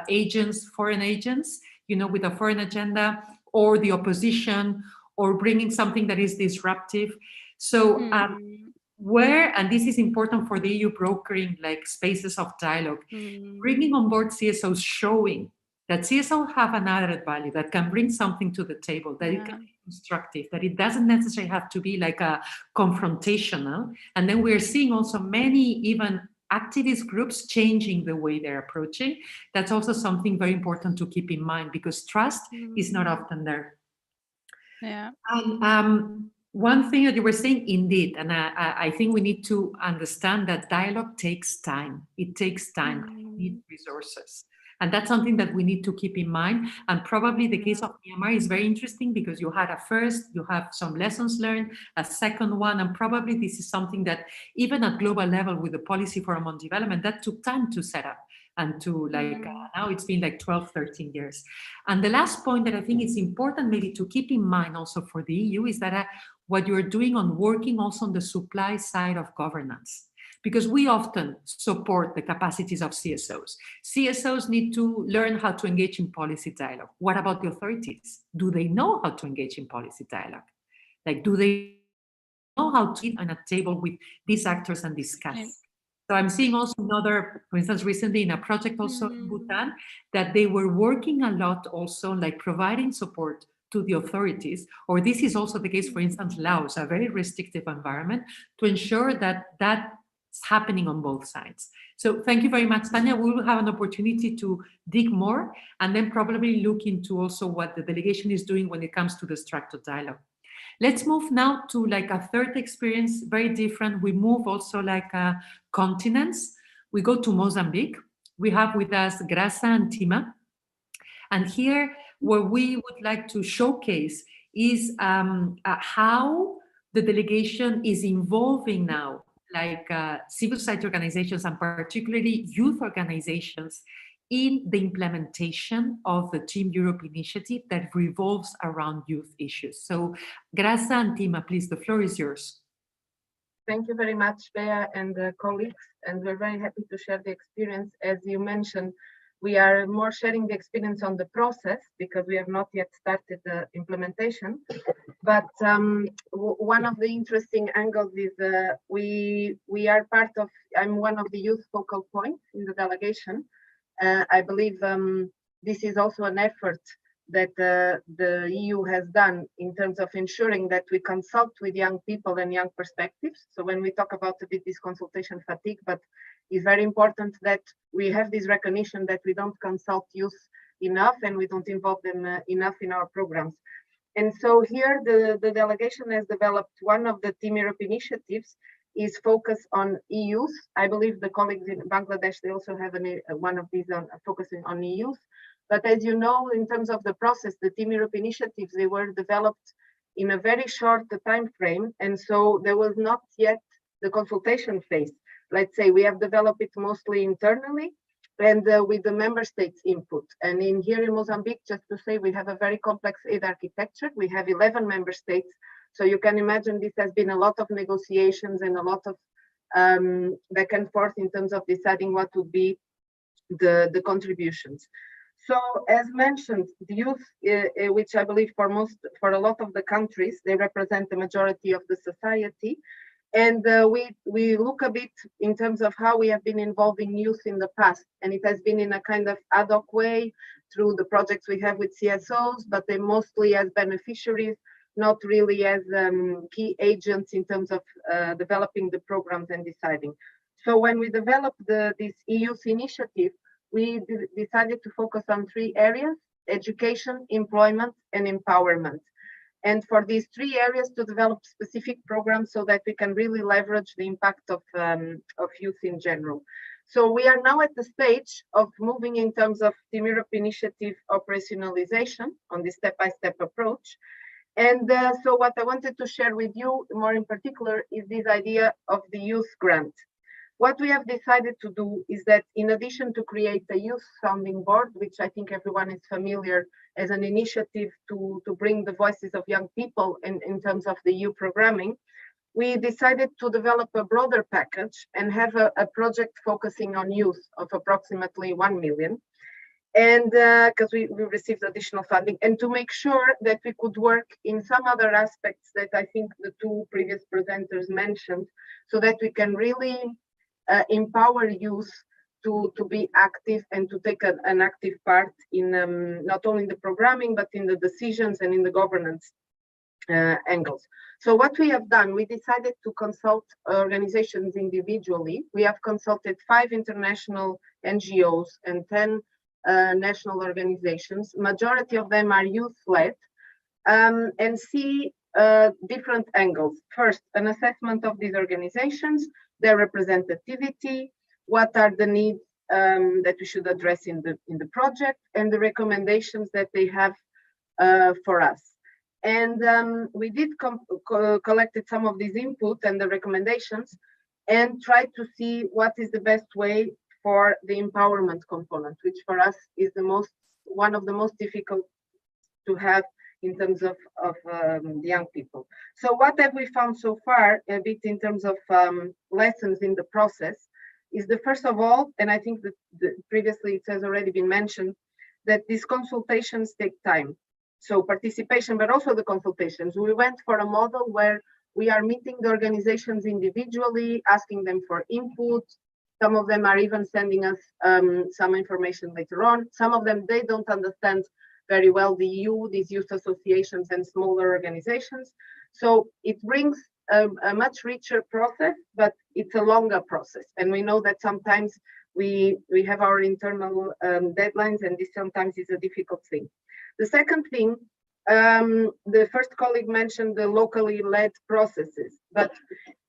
agents, foreign agents, with a foreign agenda, or the opposition, or bringing something that is disruptive. So and this is important for the EU brokering spaces of dialogue, bringing on board CSOs, showing that CSOs have an added value, that can bring something to the table, that it can be constructive, that it doesn't necessarily have to be a confrontational. And then we're seeing also many even activist groups changing the way they're approaching. That's also something very important to keep in mind, because trust is not often there. Yeah. And one thing that you were saying, indeed, and I think we need to understand that dialogue takes time. It takes time. You need resources. And that's something that we need to keep in mind. And probably the case of Myanmar is very interesting, because you had a first, you have some lessons learned, a second one, and probably this is something that even at global level with the Policy Forum on Development, that took time to set up. And to now it's been 12, 13 years. And the last point that I think is important maybe to keep in mind also for the EU is that what you're doing on working also on the supply side of governance. Because we often support the capacities of CSOs. CSOs need to learn how to engage in policy dialogue. What about the authorities? Do they know how to engage in policy dialogue? Do they know how to sit on a table with these actors and discuss? So I'm seeing also another, for instance, recently in a project also in Bhutan, that they were working a lot also providing support to the authorities, or this is also the case, for instance, Laos, a very restrictive environment, to ensure that that's happening on both sides. So thank you very much, Tanya. We will have an opportunity to dig more, and then probably look into also what the delegation is doing when it comes to the structured dialogue. Let's move now to a third experience, very different. We move also continents. We go to Mozambique. We have with us Graça and Tima. And here, what we would like to showcase is how the delegation is involving now, civil society organizations, and particularly youth organizations, in the implementation of the Team Europe initiative that revolves around youth issues. So, Graça and Tima, please, the floor is yours. Thank you very much, Bea and colleagues, and we're very happy to share the experience. As you mentioned, we are more sharing the experience on the process, because we have not yet started the implementation. But one of the interesting angles is we are part of, I'm one of the youth focal points in the delegation. I believe this is also an effort that the EU has done in terms of ensuring that we consult with young people and young perspectives. So when we talk about a bit this consultation fatigue, but it's very important that we have this recognition that we don't consult youth enough and we don't involve them enough in our programs. And so here the delegation has developed one of the Team Europe initiatives is focus on e-youth. I believe the colleagues in Bangladesh, they also have one of these on focusing on e-youth. But as you know, in terms of the process, the Team Europe initiatives, they were developed in a very short time frame. And so there was not yet the consultation phase. Let's say we have developed it mostly internally and with the member states input. And in here in Mozambique, just to say, we have a very complex aid architecture. We have 11 member states. So you can imagine this has been a lot of negotiations and a lot of back and forth in terms of deciding what would be the contributions. So as mentioned, the youth, which I believe for a lot of the countries, they represent the majority of the society. And we look a bit in terms of how we have been involving youth in the past. And it has been in a kind of ad hoc way through the projects we have with CSOs, but they mostly as beneficiaries, not really as key agents in terms of developing the programs and deciding. So when we developed this EU initiative, we decided to focus on 3 areas: education, employment, and empowerment. And for these 3 areas to develop specific programs so that we can really leverage the impact of youth in general. So we are now at the stage of moving in terms of Team Europe initiative operationalization on this step-by-step approach. And so what I wanted to share with you more in particular is this idea of the youth grant. What we have decided to do is that in addition to create a youth sounding board, which I think everyone is familiar as an initiative to bring the voices of young people in terms of the EU programming, we decided to develop a broader package and have a project focusing on youth of approximately 1 million. And because we received additional funding, and to make sure that we could work in some other aspects that I think the 2 previous presenters mentioned, so that we can really empower youth to be active and to take an active part in not only the programming, but in the decisions and in the governance angles. So what we have done, we decided to consult organizations individually. We have consulted 5 international NGOs and 10 national organizations. Majority of them are youth-led, and see different angles. First, an assessment of these organizations, their representativity, what are the needs that we should address in the project, and the recommendations that they have for us. And we did collected some of these input and the recommendations, and tried to see what is the best way for the empowerment component, which for us is one of the most difficult to have in terms of the young people. So what have we found so far, a bit in terms of lessons in the process, is the first of all, and I think that previously it has already been mentioned, that these consultations take time. So participation, but also the consultations. We went for a model where we are meeting the organizations individually, asking them for input. Some of them are even sending us some information later on. Some of them, they don't understand very well the EU, these youth associations and smaller organizations. So it brings a much richer process, but it's a longer process. And we know that sometimes we have our internal deadlines, and this sometimes is a difficult thing. The second thing, the first colleague mentioned the locally led processes, but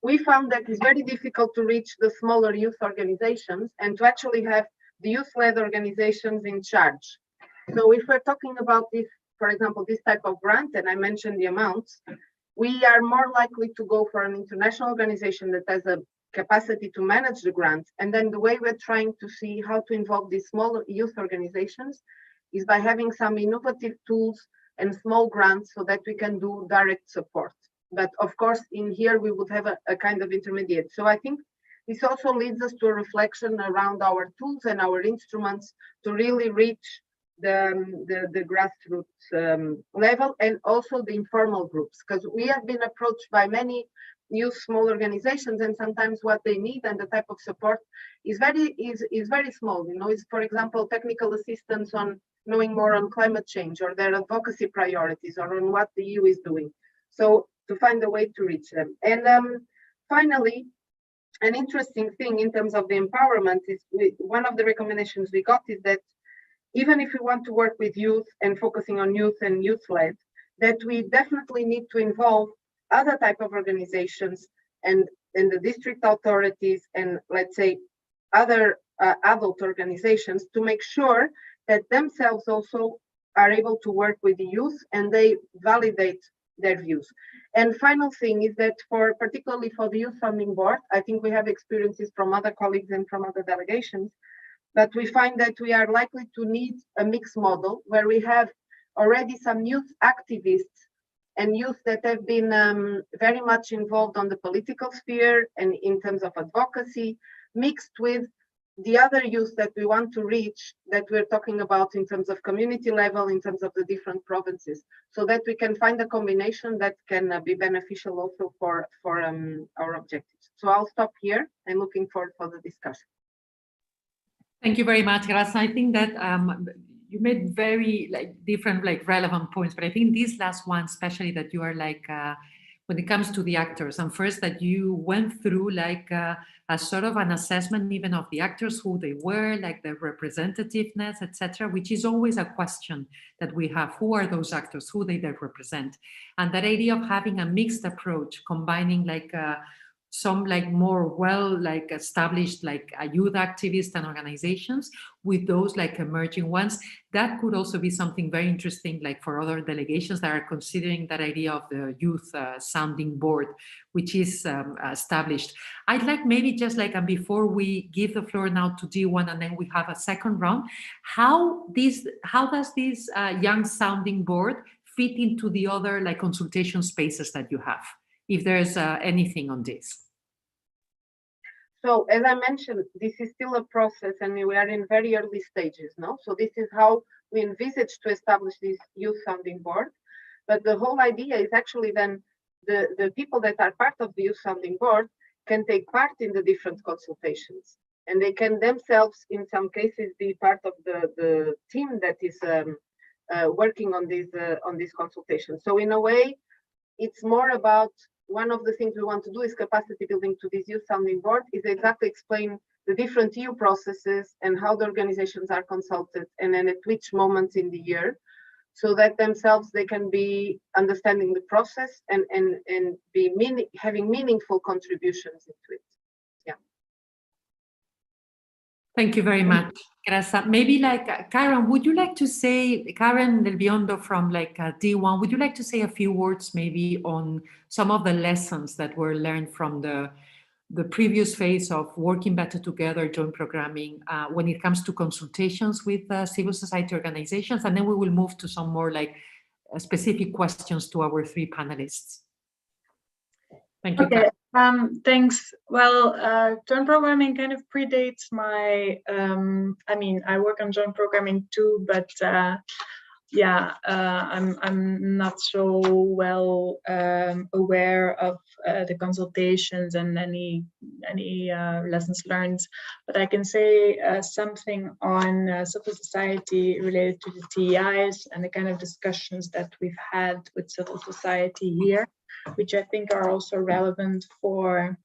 we found that it's very difficult to reach the smaller youth organizations and to actually have the youth-led organizations in charge. So if we're talking about this, for example, this type of grant, and I mentioned the amounts, we are more likely to go for an international organization that has a capacity to manage the grant. And then the way we're trying to see how to involve these smaller youth organizations is by having some innovative tools and small grants so that we can do direct support. But of course, in here, we would have a kind of intermediate. So I think this also leads us to a reflection around our tools and our instruments to really reach the grassroots level, and also the informal groups, because we have been approached by many youth small organizations, and sometimes what they need and the type of support is very small. You know, it's, for example, technical assistance on knowing more on climate change or their advocacy priorities or on what the EU is doing. So to find a way to reach them. And finally, an interesting thing in terms of the empowerment is one of the recommendations we got is that even if we want to work with youth and focusing on youth and youth-led, that we definitely need to involve other type of organizations and the district authorities and, let's say, other adult organizations to make sure that themselves also are able to work with the youth and they validate their views. And final thing is that particularly for the Youth Funding Board, I think we have experiences from other colleagues and from other delegations, but we find that we are likely to need a mixed model where we have already some youth activists and youth that have been very much involved on the political sphere and in terms of advocacy, mixed with the other youth that we want to reach, that we're talking about in terms of community level, in terms of the different provinces, so that we can find a combination that can be beneficial also for our objectives. So I'll stop here and looking forward for the discussion. Thank you very much, Graça. I think that you made very different relevant points, but I think this last one, especially that you are when it comes to the actors, and first that you went through a sort of an assessment even of the actors, who they were, their representativeness, etc., which is always a question that we have. Who are those actors? Who they represent? And that idea of having a mixed approach, combining some more established youth activists and organizations with those emerging ones, that could also be something very interesting for other delegations that are considering that idea of the youth sounding board, which is established. I'd like maybe just and before we give the floor now to D1 and then we have a second round, how does this young sounding board fit into the other consultation spaces that you have? If there's anything on this. So as I mentioned, this is still a process and we are in very early stages now. So this is how we envisage to establish this youth sounding board. But the whole idea is actually then the people that are part of the youth sounding board can take part in the different consultations. And they can themselves, in some cases, be part of the team that is working on these consultations. So in a way, it's more about, one of the things we want to do is capacity building to this youth sounding board, is exactly explain the different EU processes and how the organizations are consulted and then at which moments in the year, so that themselves they can be understanding the process and be having meaningful contributions into it. Yeah. Thank you very much, Graça. Maybe Karen, would you like to say, Karen Del Biondo from D1, would you like to say a few words maybe on some of the lessons that were learned from the previous phase of working better together, joint programming, when it comes to consultations with civil society organizations, and then we will move to some more specific questions to our three panelists. Thank you. Okay. Thanks. Well, joint programming kind of predates my, I mean, I work on joint programming too, but yeah, I'm not so well aware of the consultations and any lessons learned, but I can say something on civil society related to the TEIs and the kind of discussions that we've had with civil society here, which I think are also relevant for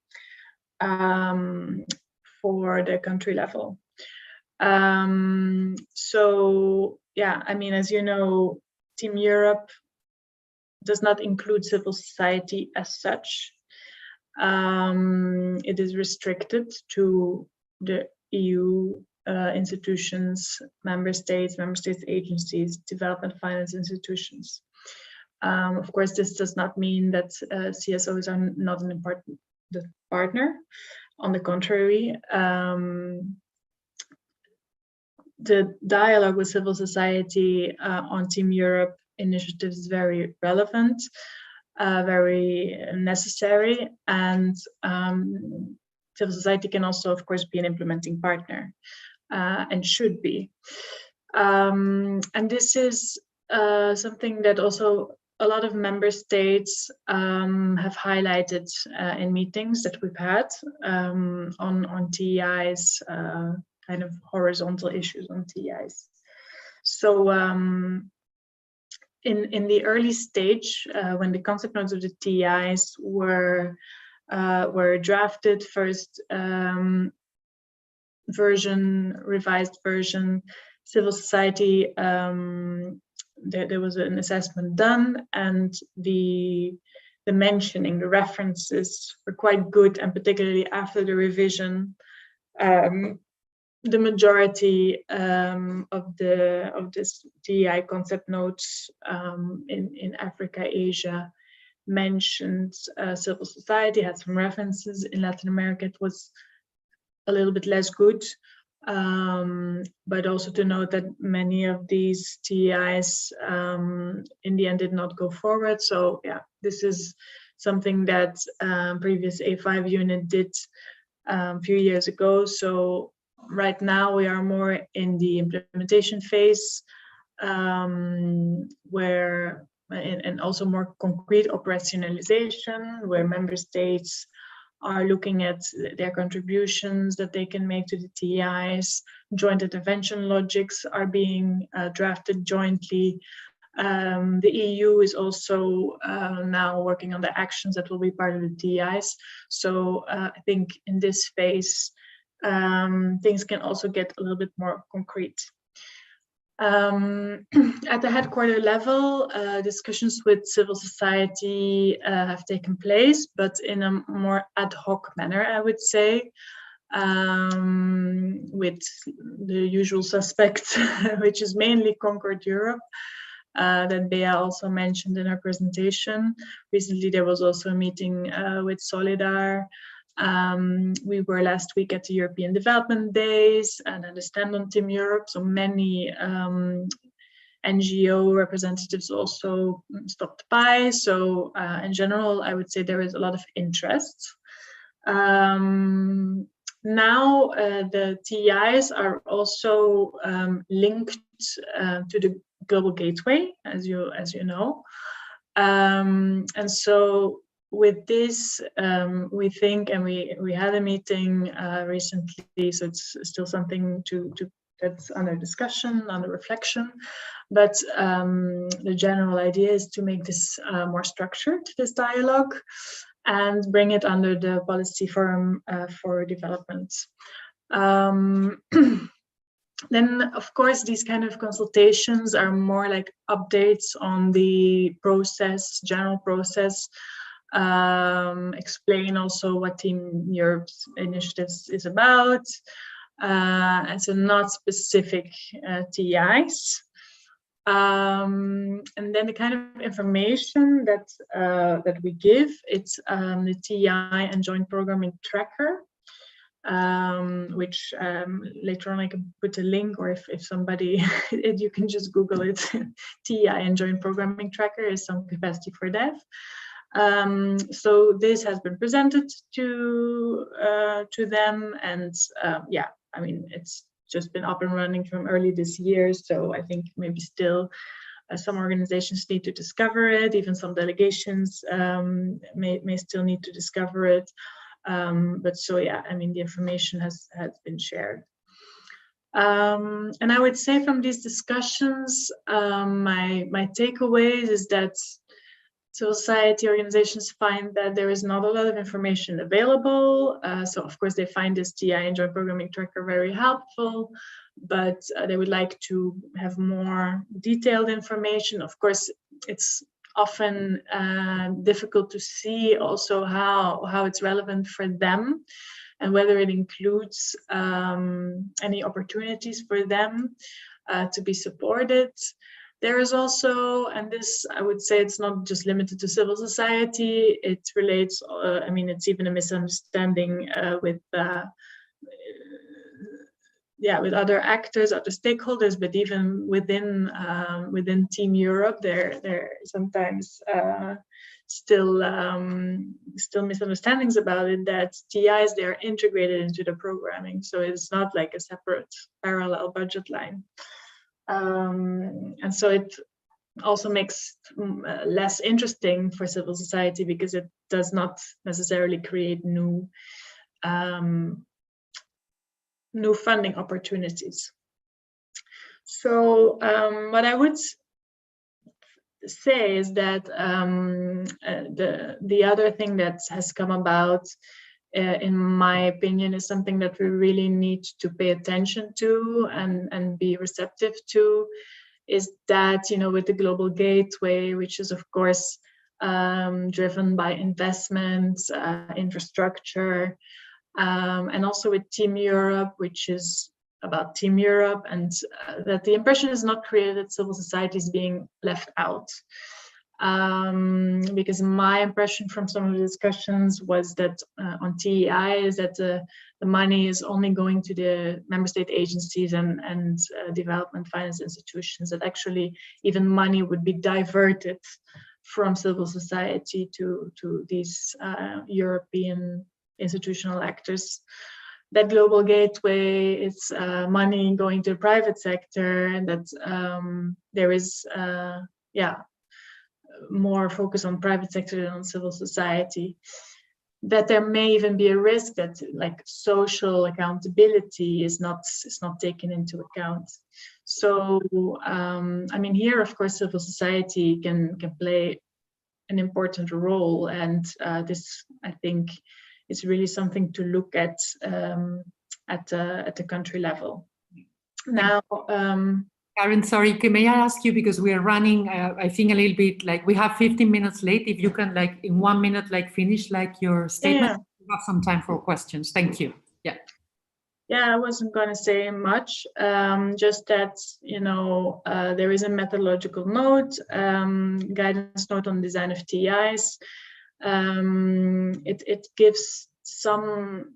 the country level. So yeah, I mean, as you know, Team Europe does not include civil society as such. It is restricted to the EU institutions, member states agencies, development finance institutions. Of course, this does not mean that CSOs are not an important partner. On the contrary, the dialogue with civil society on Team Europe initiatives is very relevant, very necessary, and civil society can also, of course, be an implementing partner and should be. And this is something that also a lot of member states have highlighted in meetings that we've had on TEIs, kind of horizontal issues on TEIs. So in the early stage, when the concept notes of the TEIs were drafted, first version, revised version, civil society, there was an assessment done, and the the mentioning, the references were quite good, and particularly after the revision, the majority of this TEI concept notes in Africa, Asia, mentioned civil society, had some references. In Latin America, it was a little bit less good, but also to note that many of these TEIs in the end did not go forward. So yeah, this is something that previous A5 unit did a few years ago. So right now we are more in the implementation phase, where and also more concrete operationalization, where member states are looking at their contributions that they can make to the TEIs. Joint intervention logics are being drafted jointly. The EU is also now working on the actions that will be part of the TEIs. So I think in this phase, things can also get a little bit more concrete. At the headquarter level, discussions with civil society have taken place, but in a more ad hoc manner, I would say, with the usual suspects, which is mainly Concord Europe, that Bea also mentioned in her presentation. Recently, there was also a meeting with Solidar. We were last week at the European Development Days and at the stand on Team Europe. So many NGO representatives also stopped by. So in general, I would say there is a lot of interest. Now the TEIs are also linked to the Global Gateway, as you know. And so with this, we think, and we had a meeting recently, so it's still something that's under discussion, under reflection. But the general idea is to make this more structured, this dialogue, and bring it under the Policy Forum for Development. Then, of course, these kind of consultations are more like updates on the process, general process. Explain also what Team Europe's initiatives is about, and so not specific TEIs. And then the kind of information that we give, it's the TEI and Joint Programming Tracker, which later on I can put a link, or if somebody, you can just Google it. TEI and Joint Programming Tracker is some capacity for dev. So this has been presented to them, and yeah, I mean, it's just been up and running from early this year. So I think maybe still some organizations need to discover it. Even some delegations may still need to discover it. But so yeah, I mean, the information has been shared. And I would say from these discussions, my takeaways is that civil society organizations find that there is not a lot of information available. So of course they find this TEI and Joint Programming Tracker very helpful, but they would like to have more detailed information. Of course, it's often difficult to see also how it's relevant for them and whether it includes any opportunities for them to be supported. There is also, and this I would say it's not just limited to civil society, it relates, I mean, it's even a misunderstanding with other actors, other stakeholders, but even within Team Europe, there sometimes still misunderstandings about it, that TEIs, they're integrated into the programming. So it's not like a separate parallel budget line. And so it also makes less interesting for civil society because it does not necessarily create new funding opportunities. So what I would say is that the other thing that has come about, in my opinion, is something that we really need to pay attention to and be receptive to, is that, you know, with the Global Gateway, which is of course driven by investments, infrastructure, and also with Team Europe, which is about Team Europe, and that the impression is not created that civil society is being left out. Because my impression from some of the discussions was that on TEI is that the money is only going to the member state agencies and development finance institutions, that actually even money would be diverted from civil society to these European institutional actors. That global gateway is money going to the private sector, and that there is, more focus on private sector than on civil society. That there may even be a risk that like social accountability is not taken into account. So I mean, here of course civil society can play an important role, and this I think is really something to look at the country level. Now, Karen, sorry, may I ask you, because we are running, I think a little bit like we have 15 minutes late. If you can like in 1 minute, like finish like your statement, we have some time for questions. Thank you. Yeah. Yeah, I wasn't going to say much, just that, you know, there is a methodological note, guidance note on design of TEIs. It gives some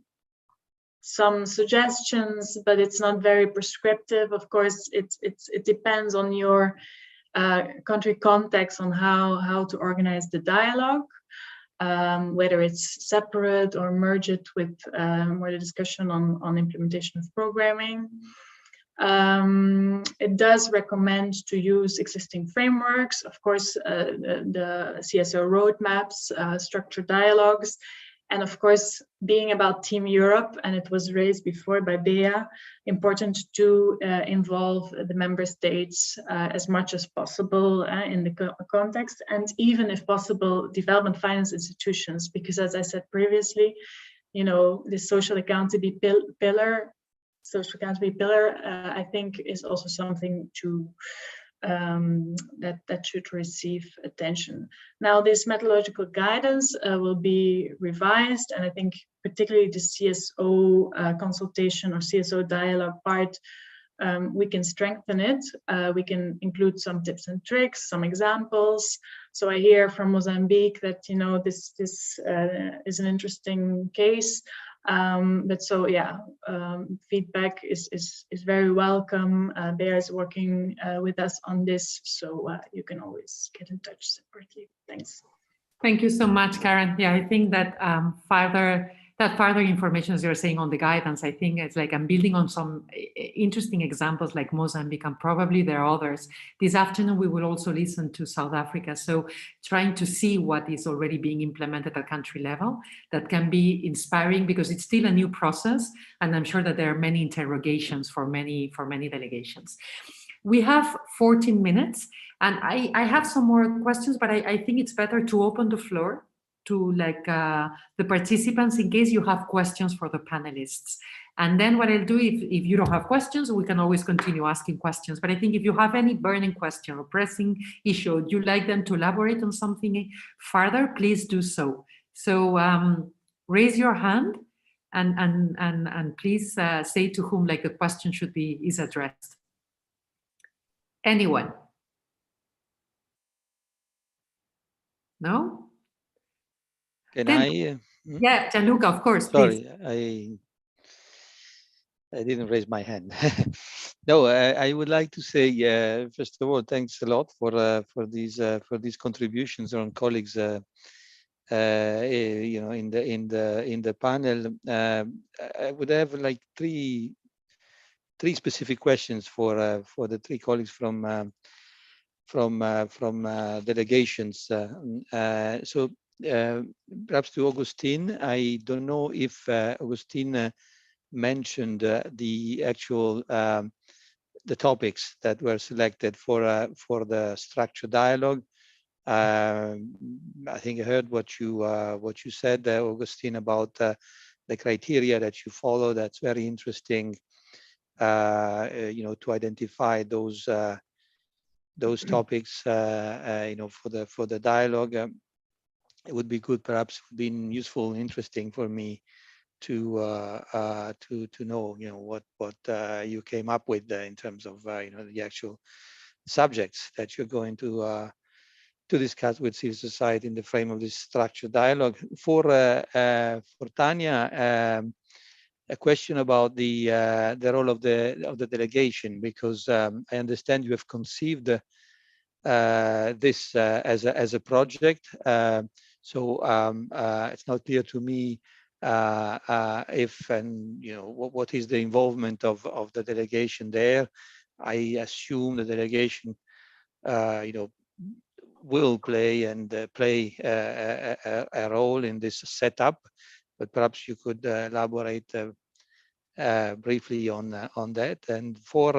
suggestions, but it's not very prescriptive. Of course, it depends on your country context on how to organize the dialogue. Whether it's separate or merge it with more the discussion on implementation of programming. It does recommend to use existing frameworks, of course, the CSO roadmaps, structured dialogues, and of course, being about Team Europe, and it was raised before by Bea, important to involve the member states as much as possible in the context, and even if possible, development finance institutions, because as I said previously, you know, the social accountability pillar, I think is also something to that should receive attention. Now, this methodological guidance will be revised, and I think particularly the CSO consultation or CSO dialogue part, we can strengthen it. We can include some tips and tricks, some examples. So I hear from Mozambique that, you know, this is an interesting case. But so yeah, feedback is very welcome. Bea is working with us on this, so you can always get in touch separately. Thanks. Thank you so much, Karen. Yeah, I think that further information, as you're saying on the guidance, I think it's like I'm building on some interesting examples like Mozambique, and probably there are others. This afternoon, we will also listen to South Africa. So trying to see what is already being implemented at country level that can be inspiring, because it's still a new process. And I'm sure that there are many interrogations for many delegations. We have 14 minutes, and I have some more questions, but I think it's better to open the floor to like the participants in case you have questions for the panelists. And then what I'll do, if you don't have questions, we can always continue asking questions. But I think if you have any burning question or pressing issue, you'd like them to elaborate on something further, please do so. So raise your hand and please say to whom like the question is addressed. Anyone? No? Can Then, I? Yeah, Gianluca, of course. Sorry, please. I didn't raise my hand. No, I would like to say, first of all, thanks a lot for these contributions on colleagues. You know, in the panel, I would have like three specific questions for the three colleagues from delegations. So perhaps to Augustine, I don't know if Augustine mentioned the actual the topics that were selected for the structured dialogue. I think I heard what you said, Augustine, about the criteria that you follow. That's very interesting. You know, to identify those topics, you know, for the dialogue. it would be good, perhaps been useful, interesting for me to know, what you came up with in terms of the actual subjects that you're going to discuss with civil society in the frame of this structured dialogue. For Tanya, a question about the role of the delegation, because I understand you have conceived this as a project. So it's not clear to me if and what is the involvement of the delegation there. I assume the delegation will play a role in this setup, but perhaps you could elaborate briefly on that. And for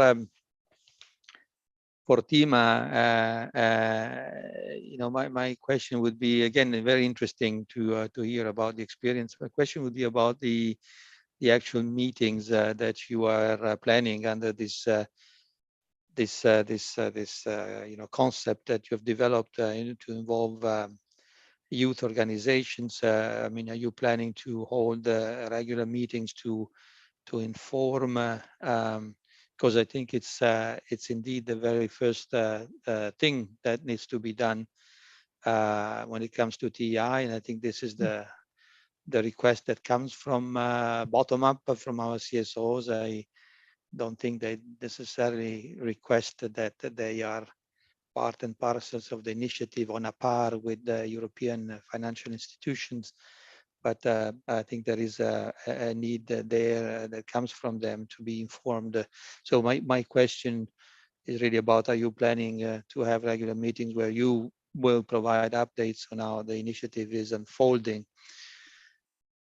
Tima, my question would be, again, very interesting to hear about the experience. My question would be about the actual meetings that you are planning under this concept that you have developed to involve youth organizations. I mean, are you planning to hold regular meetings to inform? Because I think it's indeed the very first thing that needs to be done when it comes to TEI, and I think this is the request that comes from bottom up from our CSOs. I don't think they necessarily request that they are part and parcels of the initiative on a par with the European financial institutions. But I think there is a need there that comes from them to be informed. So my question is really about, are you planning to have regular meetings where you will provide updates on how the initiative is unfolding?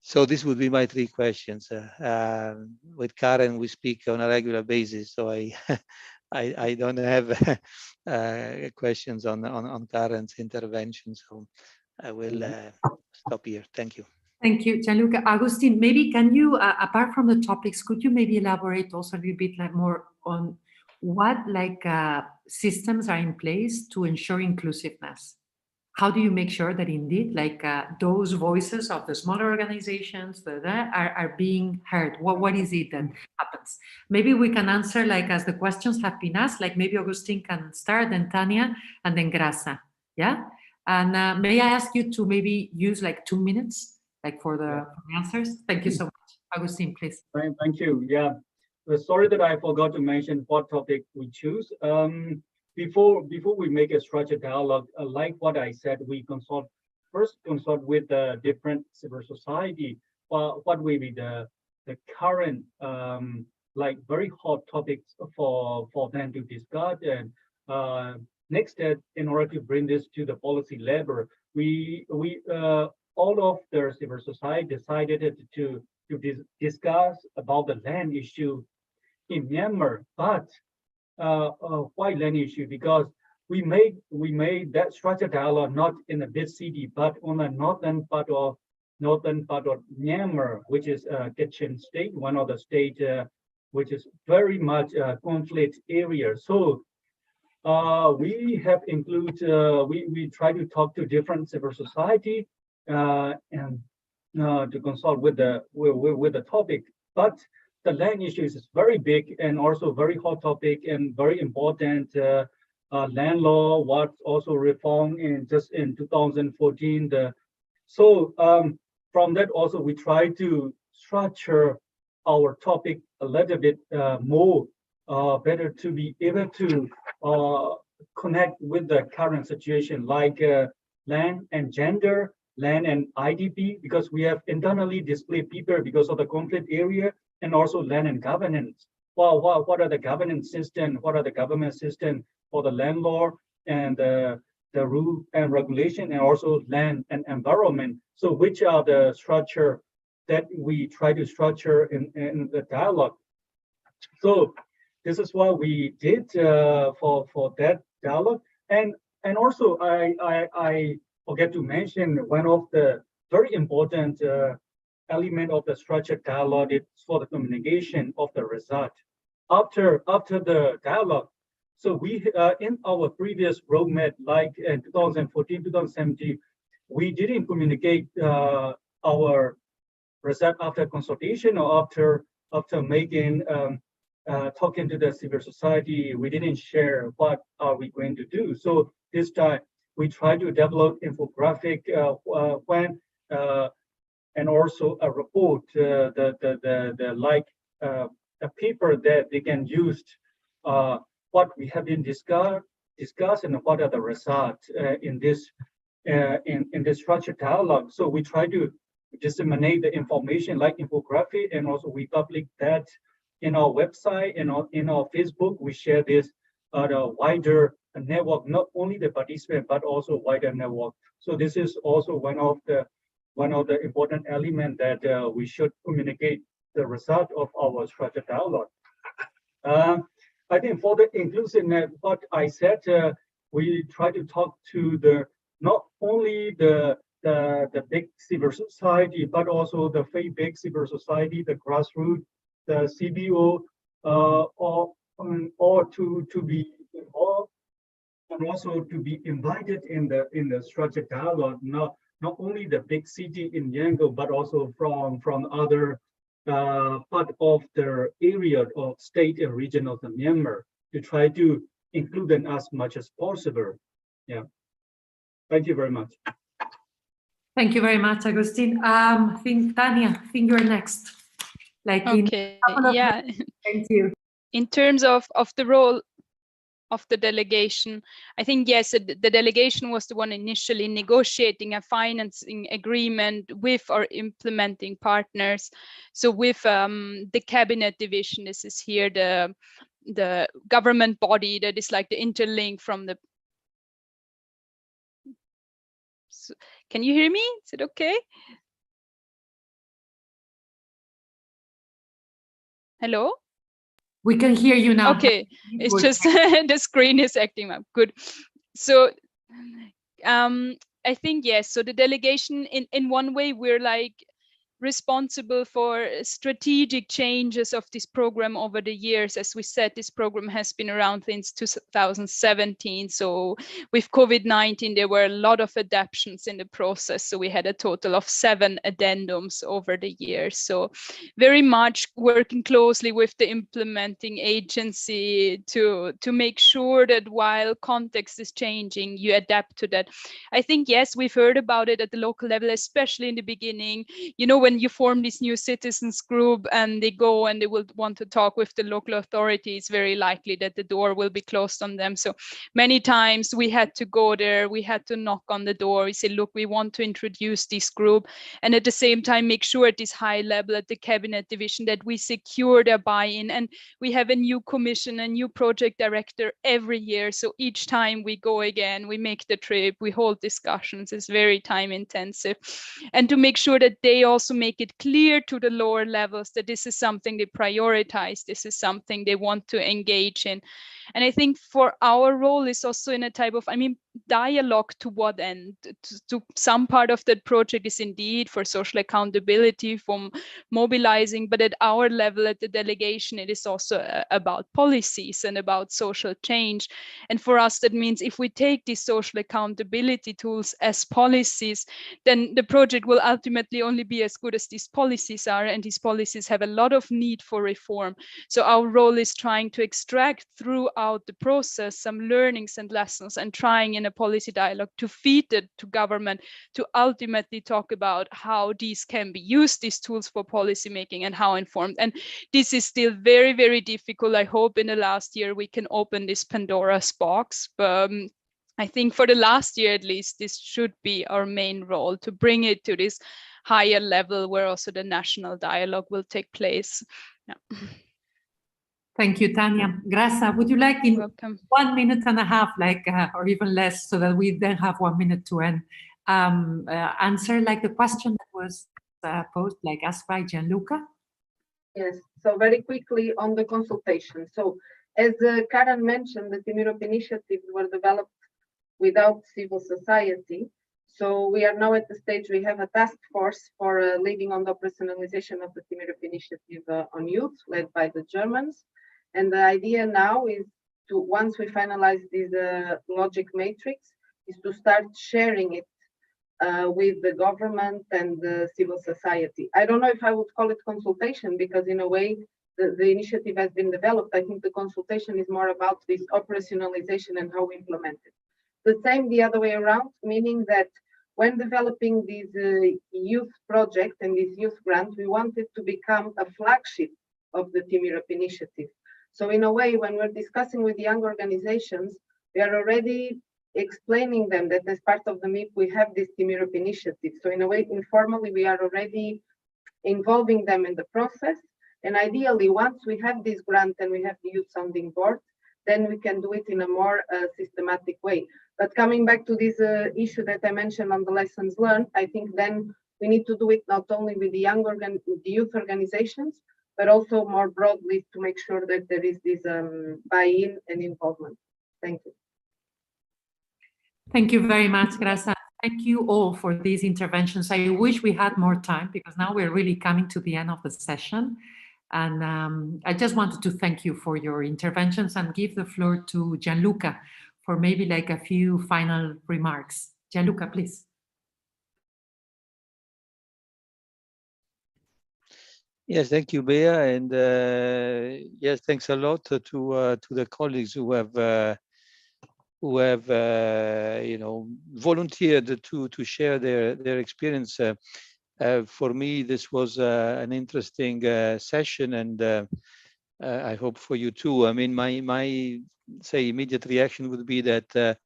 So this would be my three questions. With Karen, we speak on a regular basis, so I don't have questions on Karen's intervention. So I will stop here. Thank you. Thank you, Gianluca. Agustin, maybe can you, apart from the topics, could you maybe elaborate also a little bit more on what systems are in place to ensure inclusiveness? How do you make sure that indeed those voices of the smaller organizations that are being heard? What is it that happens? Maybe we can answer as the questions have been asked, maybe Agustin can start, then Tanya, and then Grasa. Yeah? And may I ask you to maybe use 2 minutes for the answers? Thank you so much. Agustin, please. Thank you. Yeah. Sorry that I forgot to mention what topic we choose. Before we make a structured dialogue, like what I said, we first consult with the different civil society. What will be the current very hot topics for them to discuss, and next step, in order to bring this to the policy level, we all of the civil society decided to discuss about the land issue in Myanmar, but why land issue? Because we made that structured dialogue not in a big city, but on the northern part of Myanmar, which is Kachin state, one of the state which is very much conflict area. So we have we try to talk to different civil society and to consult with the topic, but the land issues is very big and also very hot topic and very important. Land law was also reformed in 2014. So from that also we try to structure our topic a little bit more better to be able to connect with the current situation, like land and gender, land and IDP, because we have internally displaced people because of the conflict area, and also land and governance. Well, what are the governance system? What are the government system for the land law and the rule and regulation, and also land and environment? So which are the structure that we try to structure in the dialogue? So this is what we did for that dialogue. And also I forget to mention one of the very important element of the structured dialogue is for the communication of the result after the dialogue. So we in our previous roadmap, like in 2014, 2017, we didn't communicate our result after consultation or after making talking to the civil society. We didn't share what are we going to do. So this time we try to develop infographic when and also a report, a paper that they can use what we have been discussed and what are the results in this structured dialogue. So we try to disseminate the information like infographic, and also we public that in our website and in our Facebook. We share this the wider network, not only the participant but also wider network. So this is also one of the important elements that we should communicate the result of our structured dialogue. I think for the inclusiveness, what I said, we try to talk to not only the big civil society, but also the faith-based civil society, the grassroots, the CBO, or to be involved and also to be invited in the structured dialogue. Not only the big city in Yangon, but also from other part of the area of state and region of the Myanmar, to try to include them as much as possible. Yeah. Thank you very much. Thank you very much, Agustin. I think Tanya, I think you're next. Okay, yeah. Thank you. In terms of the role of the delegation, I think, yes, the delegation was the one initially negotiating a financing agreement with our implementing partners. So with the cabinet division, this is here the government body that is like the interlink from the. So, can you hear me? Is it okay? Hello? We can hear you now. Okay, it's just the screen is acting up. Good. So I think, yes, so the delegation in one way, we're like responsible for strategic changes of this program over the years. As we said, this program has been around since 2017. So with COVID-19, there were a lot of adaptations in the process. So we had a total of 7 addendums over the years. So very much working closely with the implementing agency to make sure that while context is changing, you adapt to that. I think, yes, we've heard about it at the local level, especially in the beginning. You know, when you form this new citizens group and they go and they will want to talk with the local authority, it's very likely that the door will be closed on them. So many times we had to go there, we had to knock on the door, we say, look, we want to introduce this group, and at the same time make sure at this high level at the cabinet division that we secure their buy-in. And we have a new commission, a new project director every year. So each time we go again, we make the trip, we hold discussions. It's very time intensive. And to make sure that they also make it clear to the lower levels that this is something they prioritize, this is something they want to engage in. And I think for our role is also in a type of, dialogue to what end? To some part of that project is indeed for social accountability, for mobilizing, but at our level, at the delegation, it is also about policies and about social change. And for us, that means if we take these social accountability tools as policies, then the project will ultimately only be as good as these policies are, and these policies have a lot of need for reform. So our role is trying to extract throughout the process some learnings and lessons, and trying in a policy dialogue to feed it to government, to ultimately talk about how these can be used, these tools for policy making, and how informed. And this is still very, very difficult. I hope in the last year we can open this Pandora's box. But I think for the last year, at least, this should be our main role, to bring it to this higher level where also the national dialogue will take place. Yeah. Thank you, Tanya. Grasa, would you like in 1.5 minutes, or even less, so that we then have 1 minute to end, answer the question that was posed, asked by Gianluca? Yes, so very quickly on the consultation. So as Karen mentioned, the Team Europe initiatives were developed without civil society. So we are now at the stage we have a task force for leading on the operationalization of the Team Europe initiative on youth, led by the Germans. And the idea now is to, once we finalize this logic matrix, is to start sharing it with the government and the civil society. I don't know if I would call it consultation, because in a way the initiative has been developed. I think the consultation is more about this operationalization and how we implement it. The same the other way around, meaning that when developing this youth project and this youth grant, we want it to become a flagship of the Team Europe initiative. So in a way, when we're discussing with young organizations, we are already explaining them that as part of the MIP, we have this Team Europe initiative. So in a way, informally, we are already involving them in the process. And ideally, once we have this grant and we have the youth sounding board, then we can do it in a more systematic way. But coming back to this issue that I mentioned on the lessons learned, I think then we need to do it not only with the youth organizations, but also more broadly to make sure that there is this buy-in and involvement. Thank you. Thank you very much, Graça. Thank you all for these interventions. I wish we had more time, because now we're really coming to the end of the session. And I just wanted to thank you for your interventions and give the floor to Gianluca for maybe like a few final remarks. Gianluca, please. Yes, thank you, Bea, and yes, thanks a lot to the colleagues who have you know, volunteered to share their experience. For me, this was an interesting session, and I hope for you too. I mean, my say immediate reaction would be that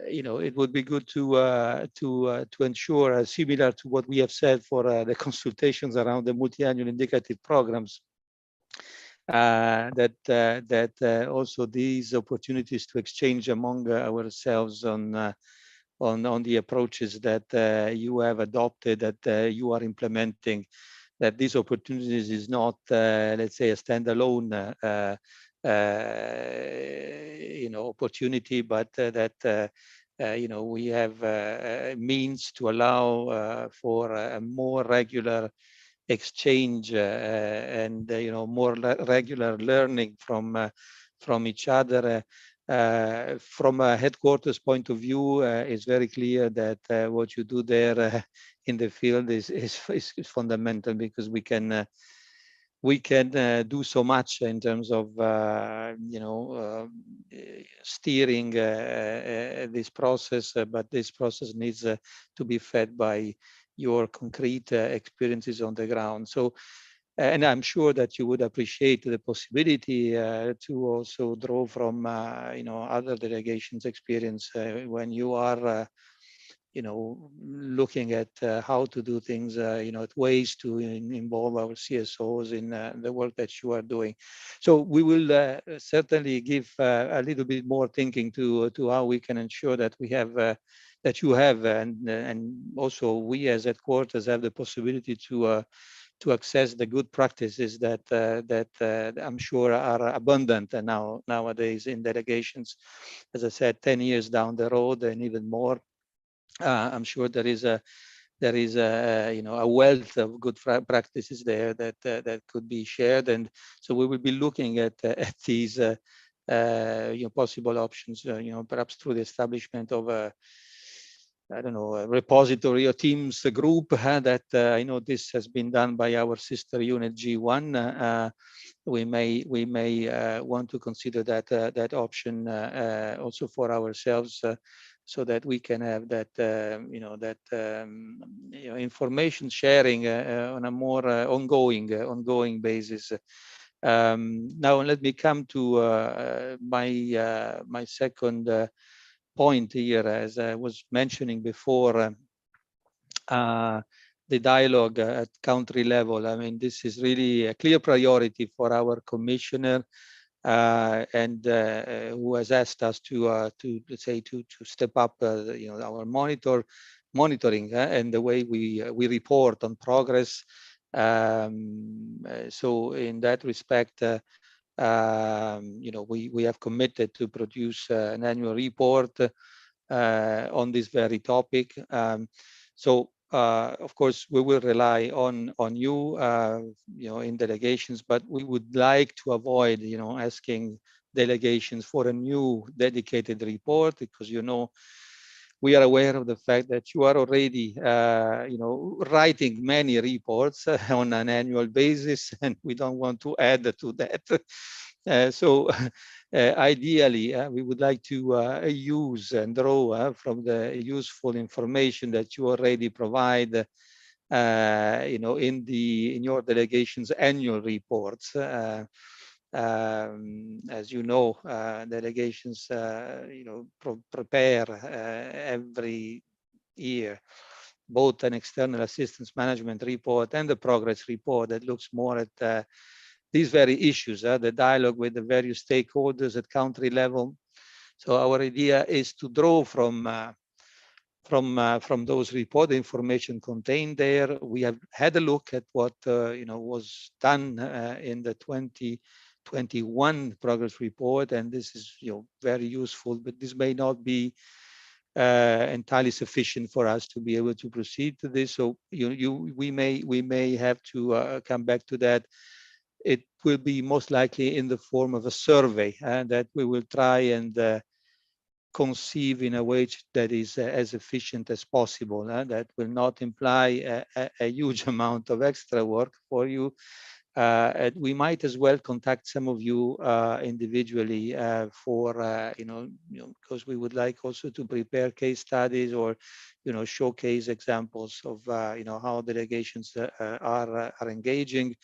you know, it would be good to ensure, similar to what we have said for the consultations around the multi-annual indicative programs, that also these opportunities to exchange among ourselves on the approaches that you have adopted, that you are implementing, that these opportunities is not, let's say, a standalone you know, opportunity, but that you know, we have means to allow for a more regular exchange and you know, more regular learning from each other. From a headquarters point of view, it's very clear that what you do there in the field is fundamental, because we can do so much in terms of you know, steering this process, but this process needs to be fed by your concrete experiences on the ground. So, and I'm sure that you would appreciate the possibility to also draw from you know, other delegations' experience when you are you know, looking at how to do things, you know, at ways to involve our CSOs in the work that you are doing. So we will certainly give a little bit more thinking to how we can ensure that we have that you have, and also we as headquarters have the possibility to access the good practices that I'm sure are abundant nowadays in delegations. As I said, 10 years down the road and even more, I'm sure there is a you know, a wealth of good practices there that could be shared, and so we will be looking at these you know, possible options, you know, perhaps through the establishment of a, I don't know, a repository or Teams group that I know this has been done by our sister unit G1. We may want to consider that option also for ourselves, so that we can have that you know, that you know, information sharing on a more ongoing basis. Now let me come to my second point here. As I was mentioning before, the dialogue at country level. I mean, this is really a clear priority for our commissioner, and who has asked us to let's say to step up you know, our monitoring and the way we report on progress. So in that respect, you know, we have committed to produce an annual report on this very topic. So of course, we will rely on you, you know, in delegations, but we would like to avoid, you know, asking delegations for a new dedicated report, because, you know, we are aware of the fact that you are already, writing many reports on an annual basis, and we don't want to add to that. So ideally, we would like to use and draw from the useful information that you already provide, in your delegation's annual reports. As you know, delegations, prepare every year both an external assistance management report and the progress report that looks more at these very issues, the dialogue with the various stakeholders at country level. So our idea is to draw from those report information contained there. We have had a look at what was done in the 2021 progress report, and this is very useful, but this may not be entirely sufficient for us to be able to proceed to this. So we may have to come back to that. It will be most likely in the form of a survey that we will try and conceive in a way that is as efficient as possible. That will not imply a huge amount of extra work for you. And we might as well contact some of you individually for, because we would like also to prepare case studies or, showcase examples of, how delegations are engaging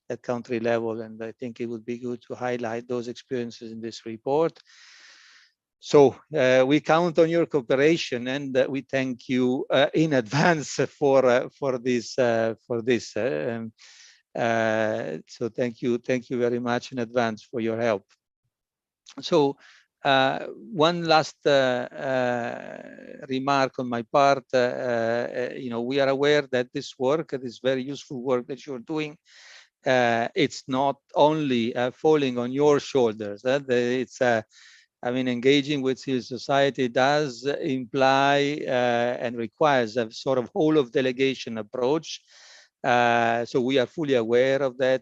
at country level. And I think it would be good to highlight those experiences in this report. So we count on your cooperation, and we thank you in advance for this. So thank you very much in advance for your help. So one last remark on my part. We are aware that this work, this very useful work that you're doing, it's not only falling on your shoulders. It's engaging with civil society does imply and requires a sort of whole of delegation approach. So we are fully aware of that,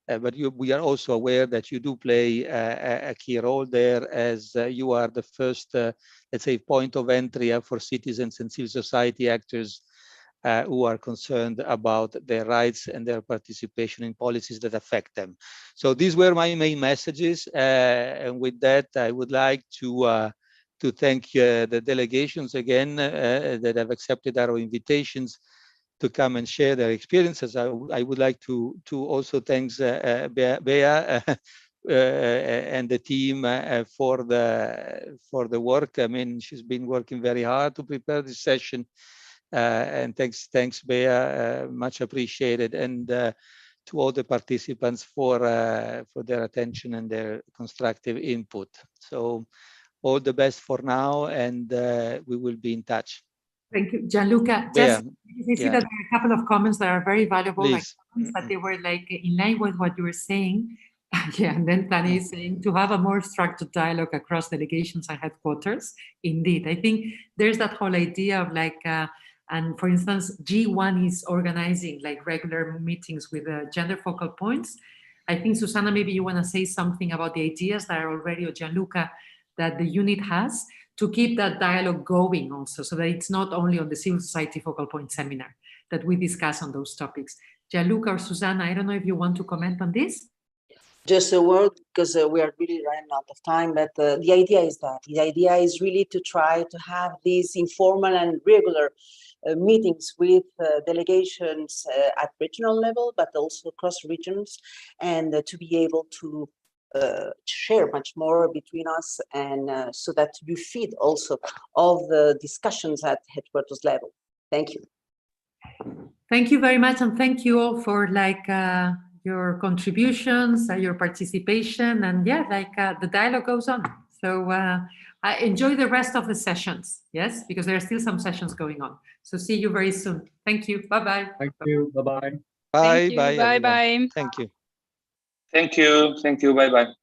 but we are also aware that you do play a key role there, as you are the first, let's say, point of entry for citizens and civil society actors who are concerned about their rights and their participation in policies that affect them. So these were my main messages, and with that, I would like to thank the delegations again that have accepted our invitations to come and share their experiences. I would like to also thank Bea and the team for the work. She's been working very hard to prepare this session. And thanks, Bea, much appreciated, and to all the participants for their attention and their constructive input. So all the best for now, and we will be in touch. Thank you, Gianluca. Just I see that there are a couple of comments that are very valuable, Please. That they were in line with what you were saying. And then Tani is saying to have a more structured dialogue across delegations and headquarters. Indeed, I think there's that whole idea of and for instance, G1 is organizing regular meetings with gender focal points. I think, Susanna, maybe you want to say something about the ideas that are already, or Gianluca, that the unit has to keep that dialogue going also, so that it's not only on the civil society focal point seminar that we discuss on those topics. Gianluca or Susanna, I don't know if you want to comment on this. Just a word, because we are really running out of time, but the idea is really to try to have these informal and regular meetings with delegations at regional level, but also across regions, and to be able to share much more between us, and so that you feed also all the discussions at headquarters level. Thank you. Thank you very much, and thank you all for your contributions, your participation, and the dialogue goes on. So I enjoy the rest of the sessions, yes, because there are still some sessions going on. So see you very soon. Thank you. Bye-bye. Thank you. Bye-bye. Bye. Bye. Thank you. Thank you. Bye-bye.